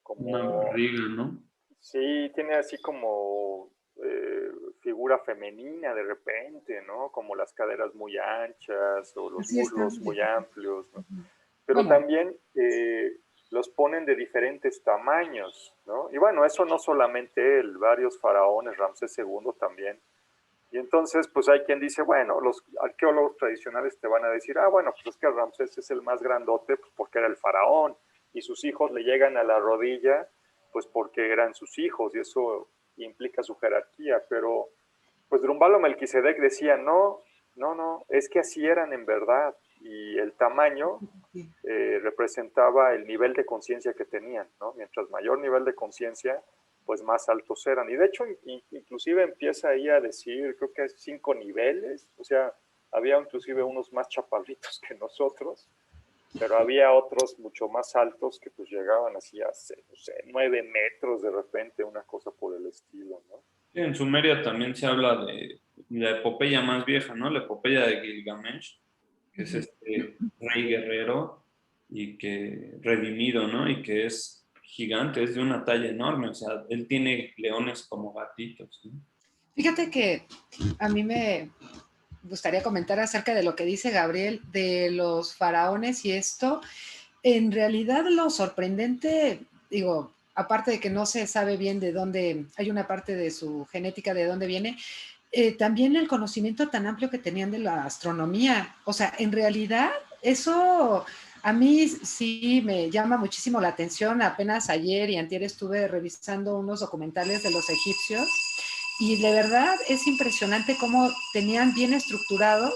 Una como, barriga, ¿no? sí, tiene así como figura femenina de repente, ¿no? Como las caderas muy anchas o los Así está. muslos muy amplios, ¿no? Pero Bueno, también los ponen de diferentes tamaños, ¿no? Y bueno, eso no solamente él, varios faraones, Ramsés II también. Y entonces, pues hay quien dice, bueno, los arqueólogos tradicionales te van a decir, ah, bueno, pues es que Ramsés es el más grandote, pues porque era el faraón, y sus hijos le llegan a la rodilla, pues porque eran sus hijos, y eso implica su jerarquía, pero pues Drumbalo Melquisedec decía, no, no, no, es que así eran en verdad, y el tamaño representaba el nivel de conciencia que tenían, ¿no? Mientras mayor nivel de conciencia, pues más altos eran. Y de hecho, inclusive empieza ahí a decir, creo que hay 5 niveles, o sea, había inclusive unos más chaparritos que nosotros, pero había otros mucho más altos que pues llegaban así a, no sé, 9 metros de repente, una cosa por el estilo, ¿no? Sí, en Sumeria también se habla de la epopeya más vieja, ¿no? La epopeya de Gilgamesh, que es este rey guerrero y que redimido, ¿no? Y que es gigante, es de una talla enorme, o sea, él tiene leones como gatitos, ¿no? fíjate que a mí me gustaría comentar acerca de lo que dice Gabriel de los faraones y esto. En realidad lo sorprendente, digo, aparte de que no se sabe bien de dónde, hay una parte de su genética de dónde viene, también el conocimiento tan amplio que tenían de la astronomía. O sea, en realidad eso a mí sí me llama muchísimo la atención. Apenas ayer y antier estuve revisando unos documentales de los egipcios y de verdad es impresionante cómo tenían bien estructurado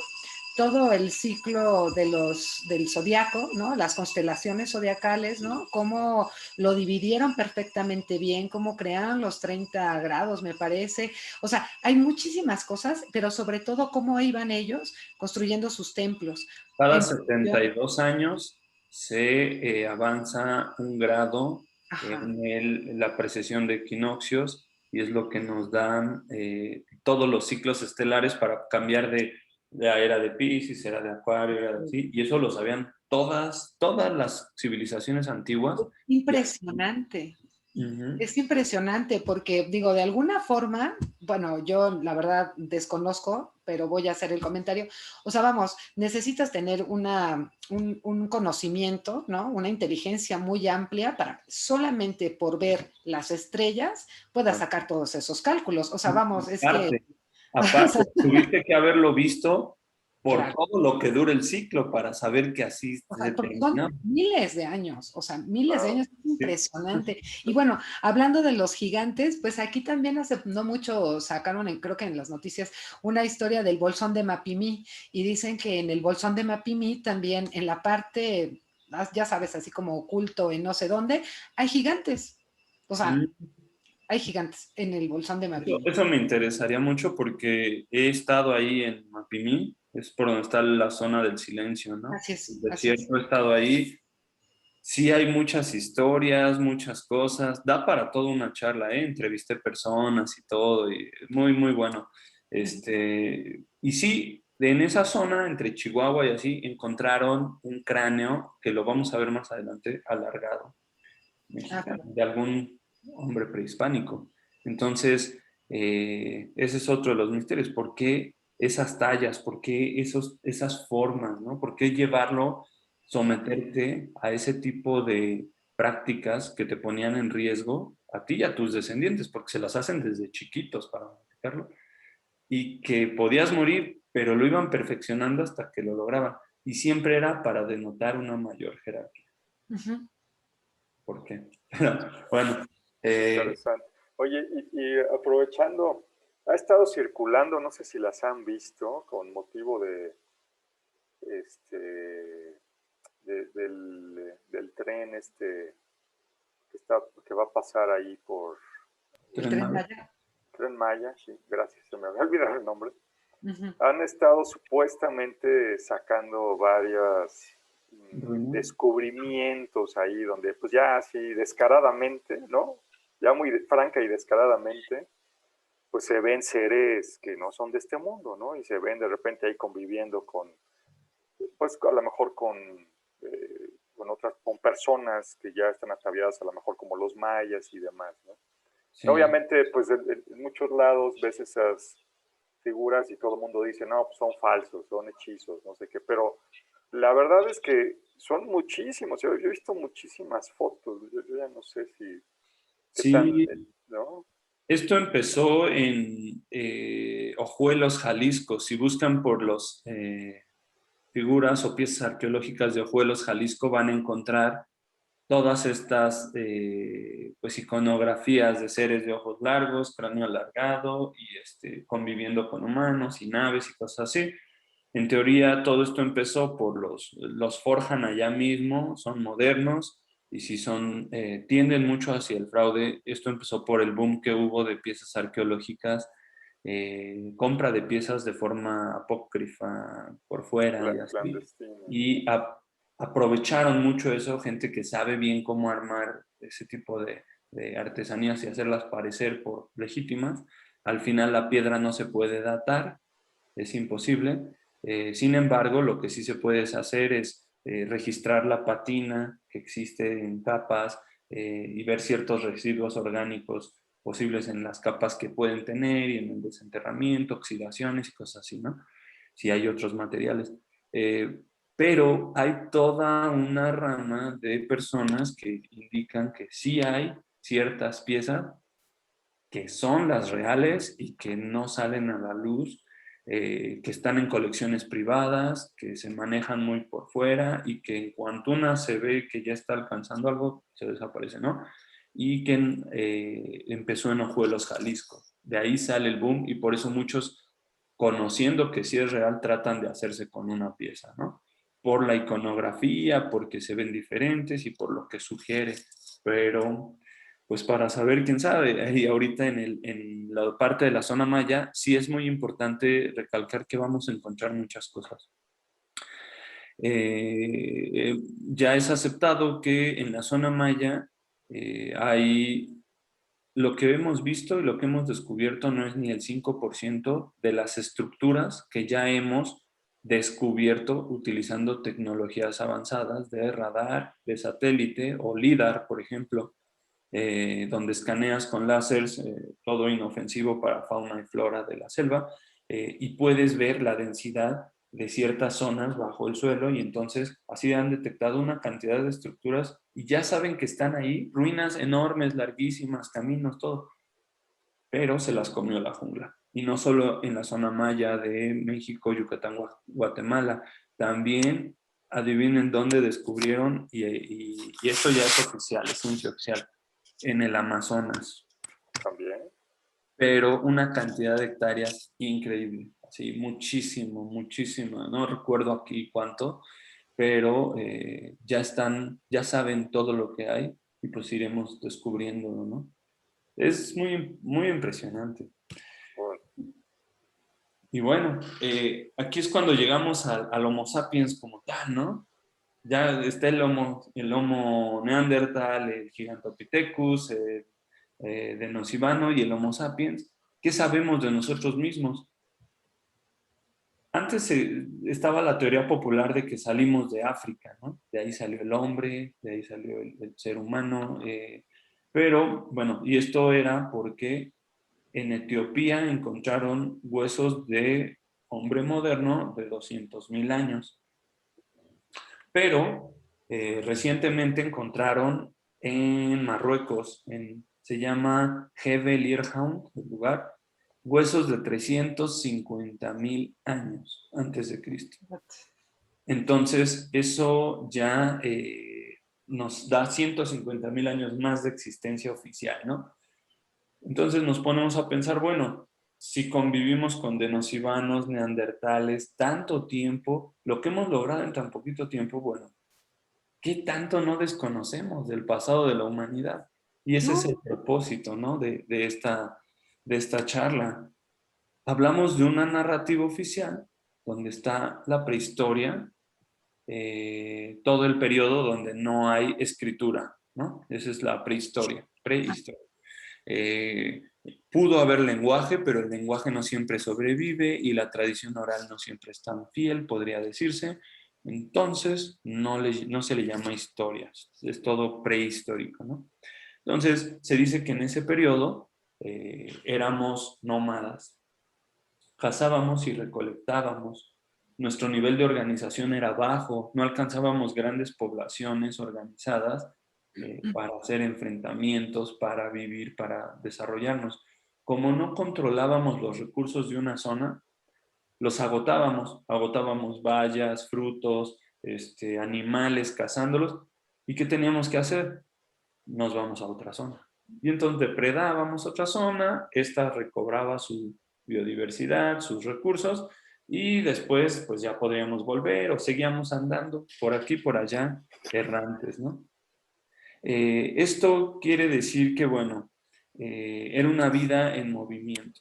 todo el ciclo del zodiaco, ¿no? Las constelaciones zodiacales, ¿no? Cómo lo dividieron perfectamente bien, cómo crearon los 30 grados, me parece. O sea, hay muchísimas cosas, pero sobre todo cómo iban ellos construyendo sus templos. Cada En función, 72 años se avanza un grado ajá, en la precesión de equinoccios y es lo que nos dan todos los ciclos estelares para cambiar de Ya era de Piscis, era de Acuario, era de así, y eso lo sabían todas las civilizaciones antiguas. Impresionante. Ujú. Es impresionante porque, digo, de alguna forma, bueno, yo la verdad desconozco, pero voy a hacer el comentario. O sea, vamos, necesitas tener un conocimiento, ¿no? Una inteligencia muy amplia para solamente por ver las estrellas puedas sacar todos esos cálculos. O sea, vamos, es que, Aparte, o aparte, sea, tuviste que haberlo visto por claro. todo lo que dura el ciclo para saber que así O sea, se porque son terminaba. miles de años, o sea, miles de Claro. años, es Sí. impresionante. Y bueno, hablando de los gigantes, pues aquí también hace no mucho sacaron, creo que en las noticias, una historia del bolsón de Mapimí y dicen que en el bolsón de Mapimí también en la parte, ya sabes, así como oculto en no sé dónde, hay gigantes. O sea, Mm. hay gigantes en el bolsón de Eso, Mapimí. eso me interesaría mucho porque he estado ahí en Mapimí, es por donde está la zona del silencio, ¿no? Así El es, así es. desierto, he estado ahí. Sí hay muchas historias, muchas cosas. Da para toda una charla, ¿eh? Entrevisté personas y todo, y muy, muy bueno. Y sí, en esa zona, entre Chihuahua y así, encontraron un cráneo, que lo vamos a ver más adelante, alargado, Ah, mexicano, claro. de algún hombre prehispánico. Entonces, ese es otro de los misterios. ¿Por qué esas tallas? ¿Por qué esas formas? ¿No? ¿Por qué llevarlo, someterte a ese tipo de prácticas que te ponían en riesgo a ti y a tus descendientes? Porque se las hacen desde chiquitos para practicarlo. Y que podías morir, pero lo iban perfeccionando hasta que lo lograban. Y siempre era para denotar una mayor jerarquía. Ujú. ¿Por qué? Pero, bueno, eh, Interesante. Oye, y aprovechando, ha estado circulando, no sé si las han visto, con motivo de del tren que va a pasar ahí por El el Tren Maya. Tren Maya, sí, gracias, se me había olvidado el nombre. Ujú. Han estado supuestamente sacando varios Ruinas. descubrimientos ahí donde pues ya así descaradamente, ¿no? Ya muy franca y descaradamente, pues se ven seres que no son de este mundo, ¿no? Y se ven de repente ahí conviviendo con, pues a lo mejor con otras, con personas que ya están ataviadas a lo mejor como los mayas y demás, ¿no? Sí, Obviamente, pues en muchos lados ves esas figuras y todo el mundo dice, no, pues son falsos, son hechizos, no sé qué, pero la verdad es que son muchísimos, yo he visto muchísimas fotos, yo ya no sé si, qué tan, sí, ¿no? esto empezó en Ojuelos, Jalisco. Si buscan por los figuras o piezas arqueológicas de Ojuelos, Jalisco, van a encontrar todas estas pues iconografías de seres de ojos largos, cráneo alargado y conviviendo con humanos y naves y cosas así. En teoría, todo esto empezó por los forjan allá mismo, son modernos y si son, tienden mucho hacia el fraude. Esto empezó por el boom que hubo de piezas arqueológicas, compra de piezas de forma apócrifa por fuera y así. Clandestino. Y aprovecharon mucho eso, gente que sabe bien cómo armar ese tipo de artesanías y hacerlas parecer por legítimas. Al final la piedra no se puede datar, es imposible. Sin embargo, lo que sí se puede hacer es registrar la patina que existe en capas y ver ciertos residuos orgánicos posibles en las capas que pueden tener y en el desenterramiento, oxidaciones y cosas así, ¿no? Si hay otros materiales. Pero hay toda una rama de personas que indican que sí hay ciertas piezas que son las reales y que no salen a la luz, que están en colecciones privadas, que se manejan muy por fuera y que en cuanto una se ve que ya está alcanzando algo, se desaparece, ¿no? Y que empezó en Ojuelos, Jalisco. De ahí sale el boom y por eso muchos, conociendo que sí es real, tratan de hacerse con una pieza, ¿no? Por la iconografía, porque se ven diferentes y por lo que sugiere, pero pues para saber quién sabe. Y ahorita en la parte de la zona maya, sí es muy importante recalcar que vamos a encontrar muchas cosas. Ya es aceptado que en la zona maya hay lo que hemos visto y lo que hemos descubierto no es ni el 5% de las estructuras que ya hemos descubierto utilizando tecnologías avanzadas de radar, de satélite o LIDAR, por ejemplo, donde escaneas con láseres todo inofensivo para fauna y flora de la selva, y puedes ver la densidad de ciertas zonas bajo el suelo, y entonces así han detectado una cantidad de estructuras y ya saben que están ahí, ruinas enormes, larguísimas, caminos, todo, pero se las comió la jungla. Y no solo en la zona maya de México, Yucatán, Guatemala, también adivinen dónde descubrieron, y esto ya es oficial, es ciencia oficial, en el Amazonas, También. pero una cantidad de hectáreas increíble, así muchísimo, muchísimo, no recuerdo aquí cuánto, pero ya saben todo lo que hay y pues iremos descubriéndolo, ¿no? Es muy, muy impresionante. Bueno, Y bueno, aquí es cuando llegamos al Homo sapiens como tal, ¿no? Ya está el homo Neandertal, el Gigantopithecus, Denisovano y el Homo sapiens. ¿Qué sabemos de nosotros mismos? Antes estaba la teoría popular de que salimos de África, ¿no? De ahí salió el hombre, de ahí salió el ser humano. Pero bueno, y esto era porque en Etiopía encontraron huesos de hombre moderno de 200.000 años. Pero recientemente encontraron en Marruecos, se llama Jebel Irhoud, el lugar, huesos de 350.000 años antes de Cristo. Entonces, eso ya nos da 150.000 años más de existencia oficial, ¿no? Entonces nos ponemos a pensar, bueno, si convivimos con denisovanos, neandertales, tanto tiempo, lo que hemos logrado en tan poquito tiempo, bueno, ¿qué tanto no desconocemos del pasado de la humanidad? Y ese es el propósito, ¿no? de esta charla. Hablamos de una narrativa oficial donde está la prehistoria, todo el periodo donde no hay escritura, ¿no? Esa es la prehistoria. Eh, Pudo haber lenguaje, pero el lenguaje no siempre sobrevive y la tradición oral no siempre es tan fiel, podría decirse. Entonces, no se le llama historia, es todo prehistórico, ¿no? Entonces, se dice que en ese periodo éramos nómadas, cazábamos y recolectábamos. Nuestro nivel de organización era bajo, no alcanzábamos grandes poblaciones organizadas para hacer enfrentamientos, para vivir, para desarrollarnos. Como no controlábamos los recursos de una zona, los agotábamos bayas, frutos, animales, cazándolos. ¿Y qué teníamos que hacer? Nos vamos a otra zona. Y entonces depredábamos otra zona, esta recobraba su biodiversidad, sus recursos, y después pues ya podríamos volver o seguíamos andando por aquí, por allá, errantes, ¿no? Esto quiere decir que, bueno, era una vida en movimiento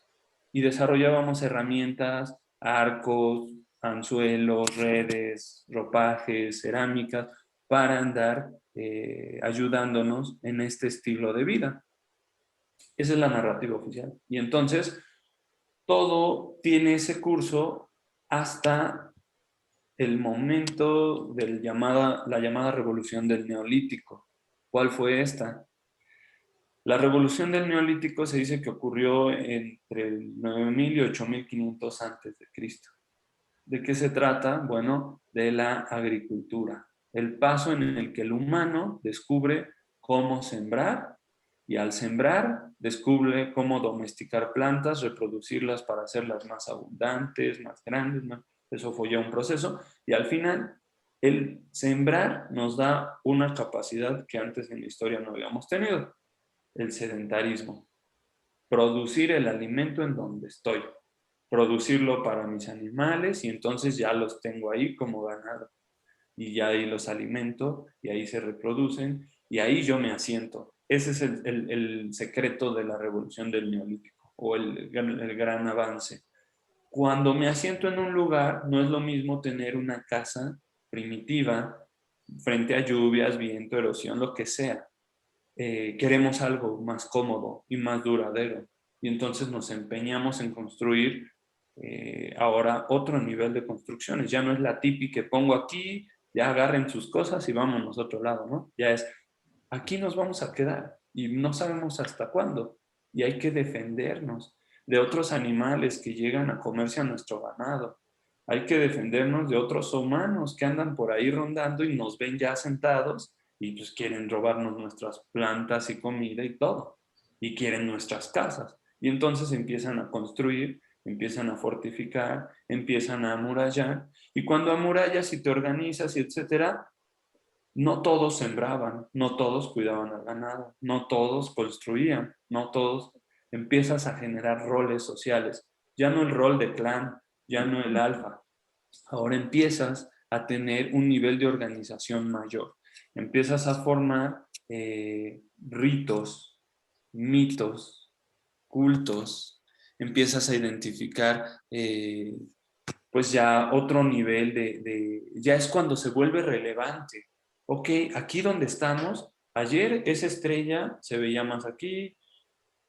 y desarrollábamos herramientas, arcos, anzuelos, redes, ropajes, cerámicas, para andar ayudándonos en este estilo de vida. Esa es la narrativa oficial. Y entonces, todo tiene ese curso hasta el momento de la llamada revolución del Neolítico. ¿Cuál fue esta? La revolución del Neolítico se dice que ocurrió entre el 9000 y 8500 antes de Cristo. ¿De qué se trata? Bueno, de la agricultura. El paso en el que el humano descubre cómo sembrar, y al sembrar descubre cómo domesticar plantas, reproducirlas para hacerlas más abundantes, más grandes. Eso fue ya un proceso. Y al final, el sembrar nos da una capacidad que antes en la historia no habíamos tenido: el sedentarismo. Producir el alimento en donde estoy, producirlo para mis animales, y entonces ya los tengo ahí como ganado. Y ya ahí los alimento y ahí se reproducen y ahí yo me asiento. Ese es el secreto de la revolución del Neolítico, o el gran avance. Cuando me asiento en un lugar, no es lo mismo tener una casa primitiva frente a lluvias, viento, erosión, lo que sea. Queremos algo más cómodo y más duradero. Y entonces nos empeñamos en construir ahora otro nivel de construcciones. Ya no es la típica que pongo aquí, ya agarren sus cosas y vámonos a otro lado, ¿no? Ya es, aquí nos vamos a quedar y no sabemos hasta cuándo. Y hay que defendernos de otros animales que llegan a comerse a nuestro ganado. Hay que defendernos de otros humanos que andan por ahí rondando y nos ven ya sentados y pues quieren robarnos nuestras plantas y comida y todo. Y quieren nuestras casas. Y entonces empiezan a construir, empiezan a fortificar, empiezan a amurallar. Y cuando amurallas y te organizas y etcétera, no todos sembraban, no todos cuidaban al ganado, no todos construían, no todos. Empiezas a generar roles sociales. Ya no el rol de clan, ya no el alfa. Ahora empiezas a tener un nivel de organización mayor. Empiezas a formar ritos, mitos, cultos. Empiezas a identificar pues ya otro nivel ya es cuando se vuelve relevante. Ok, aquí donde estamos, ayer esa estrella se veía más aquí,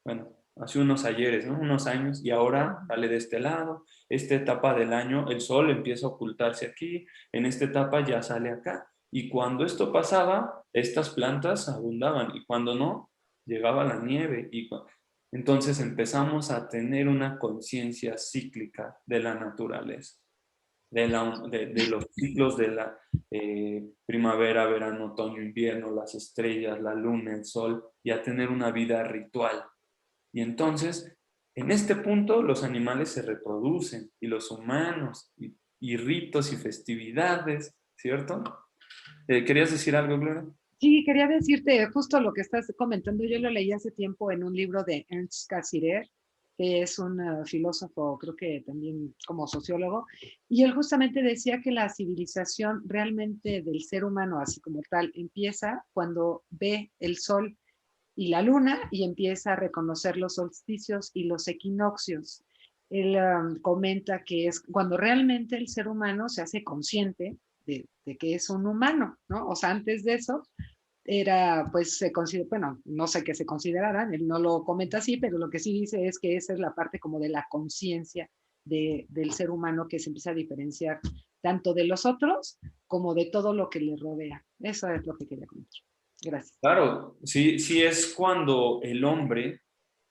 bueno, hace unos ayeres, ¿no? Unos años, y ahora sale de este lado. Esta etapa del año, el sol empieza a ocultarse aquí, en esta etapa ya sale acá. Y cuando esto pasaba, estas plantas abundaban, y cuando no, llegaba la nieve. Entonces empezamos a tener una conciencia cíclica de la naturaleza, de los ciclos de la primavera, verano, otoño, invierno, las estrellas, la luna, el sol, y a tener una vida ritual. Y entonces, en este punto, los animales se reproducen, y los humanos, y ritos y festividades, ¿cierto? ¿Querías decir algo, Gloria? Sí, quería decirte justo lo que estás comentando. Yo lo leí hace tiempo en un libro de Ernst Cassirer, que es un filósofo, creo que también como sociólogo, y él justamente decía que la civilización realmente del ser humano, así como tal, empieza cuando ve el sol y la luna y empieza a reconocer los solsticios y los equinoccios. Él comenta que es cuando realmente el ser humano se hace consciente de que es un humano, ¿no? O sea, antes de eso era, pues, se considera, bueno, no sé qué se considerarán, él no lo comenta así, pero lo que sí dice es que esa es la parte como de la conciencia del ser humano que se empieza a diferenciar tanto de los otros como de todo lo que le rodea. Eso es lo que quería comentar. Gracias. Claro, sí, sí es cuando el hombre,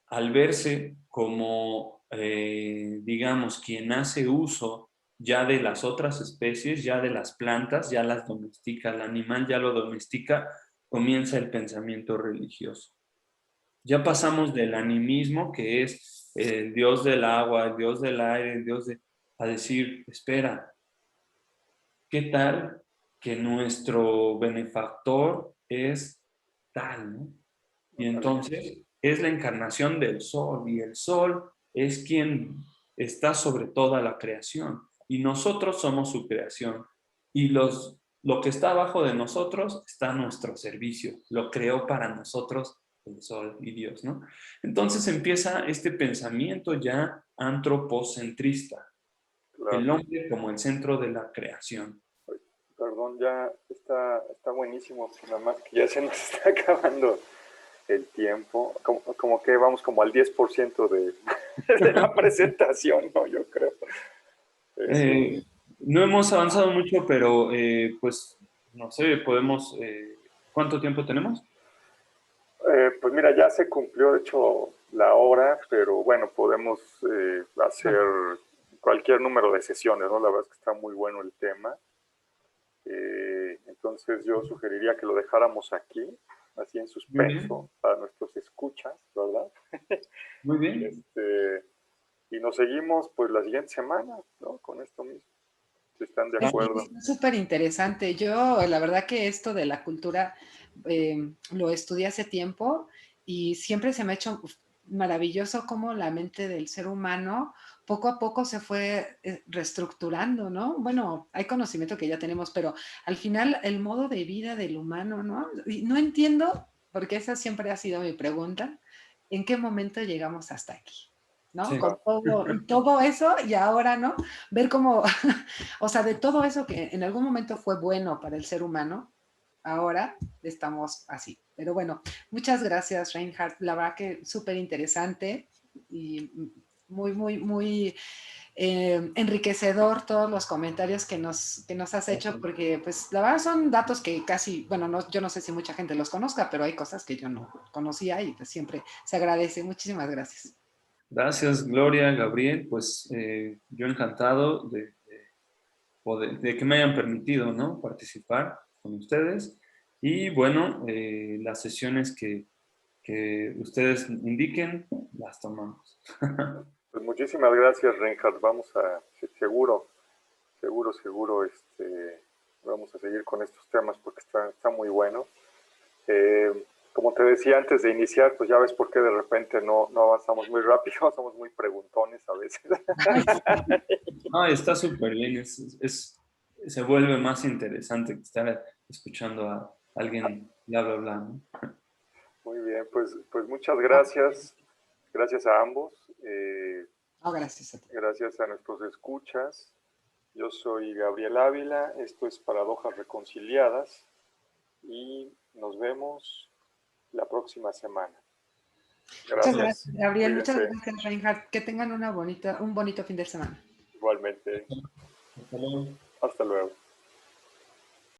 al verse como, digamos, quien hace uso ya de las otras especies, ya de las plantas, ya las domestica, el animal ya lo domestica, comienza el pensamiento religioso. Ya pasamos del animismo, que es el dios del agua, el dios del aire, a decir, espera, ¿qué tal que nuestro benefactor es tal, ¿no? Y entonces es la encarnación del sol, y el sol es quien está sobre toda la creación, y nosotros somos su creación, y lo que está abajo de nosotros está a nuestro servicio, lo creó para nosotros el sol y Dios, ¿no? Entonces empieza este pensamiento ya antropocentrista, el Claro. hombre como el centro de la creación. Perdón, ya está buenísimo, nada más que ya se nos está acabando el tiempo, como que vamos como al 10% de la presentación, ¿no? Yo creo. Este, No hemos avanzado mucho, pero pues no sé, podemos... ¿cuánto tiempo tenemos? pues mira, ya se cumplió de hecho la hora, pero bueno, podemos hacer cualquier número de sesiones, ¿no? La verdad es que está muy bueno el tema. Entonces yo sugeriría que lo dejáramos aquí, así en Muy suspenso, bien, para nuestros escuchas, ¿verdad? muy bien. Este, y nos seguimos pues la siguiente semana, ¿no? Con esto mismo, si están de Sí, acuerdo. es súper interesante. Yo, la verdad que esto de la cultura lo estudié hace tiempo y siempre se me ha hecho maravilloso cómo la mente del ser humano poco a poco se fue reestructurando, ¿no? Bueno, hay conocimiento que ya tenemos, pero al final el modo de vida del humano, ¿no? Y no entiendo, porque esa siempre ha sido mi pregunta, ¿en qué momento llegamos hasta aquí? ¿No? Sí. Con todo eso y ahora, ¿no? Ver cómo o sea, de todo eso que en algún momento fue bueno para el ser humano, ahora estamos así. Pero bueno, muchas gracias, Reinhard. La verdad que súper interesante y muy, muy, muy enriquecedor todos los comentarios que nos has hecho, porque pues la verdad son datos que casi, bueno, no, yo no sé si mucha gente los conozca, pero hay cosas que yo no conocía y pues siempre se agradece. Muchísimas gracias. Gracias, Gloria, Gabriel. Pues yo encantado de que me hayan permitido, ¿no?, participar con ustedes. Y bueno, las sesiones que ustedes indiquen, las tomamos. Pues muchísimas gracias, Reinhard. Vamos a, seguro, vamos a seguir con estos temas porque está muy bueno. Como te decía antes de iniciar, pues ya ves por qué de repente no avanzamos muy rápido, somos muy preguntones a veces. No, está súper bien. Se vuelve más interesante que estar escuchando a alguien bla, bla, bla, ¿no? Muy bien, pues muchas gracias. Gracias a ambos. Oh, gracias a ti. Gracias a nuestros escuchas. Yo soy Gabriel Ávila. Esto es Paradojas Reconciliadas. Y nos vemos la próxima semana. Gracias. Muchas gracias, Gabriel. Cuídense. Muchas gracias, Reinhard. Que tengan un bonito fin de semana. Igualmente. Hasta luego. Hasta luego.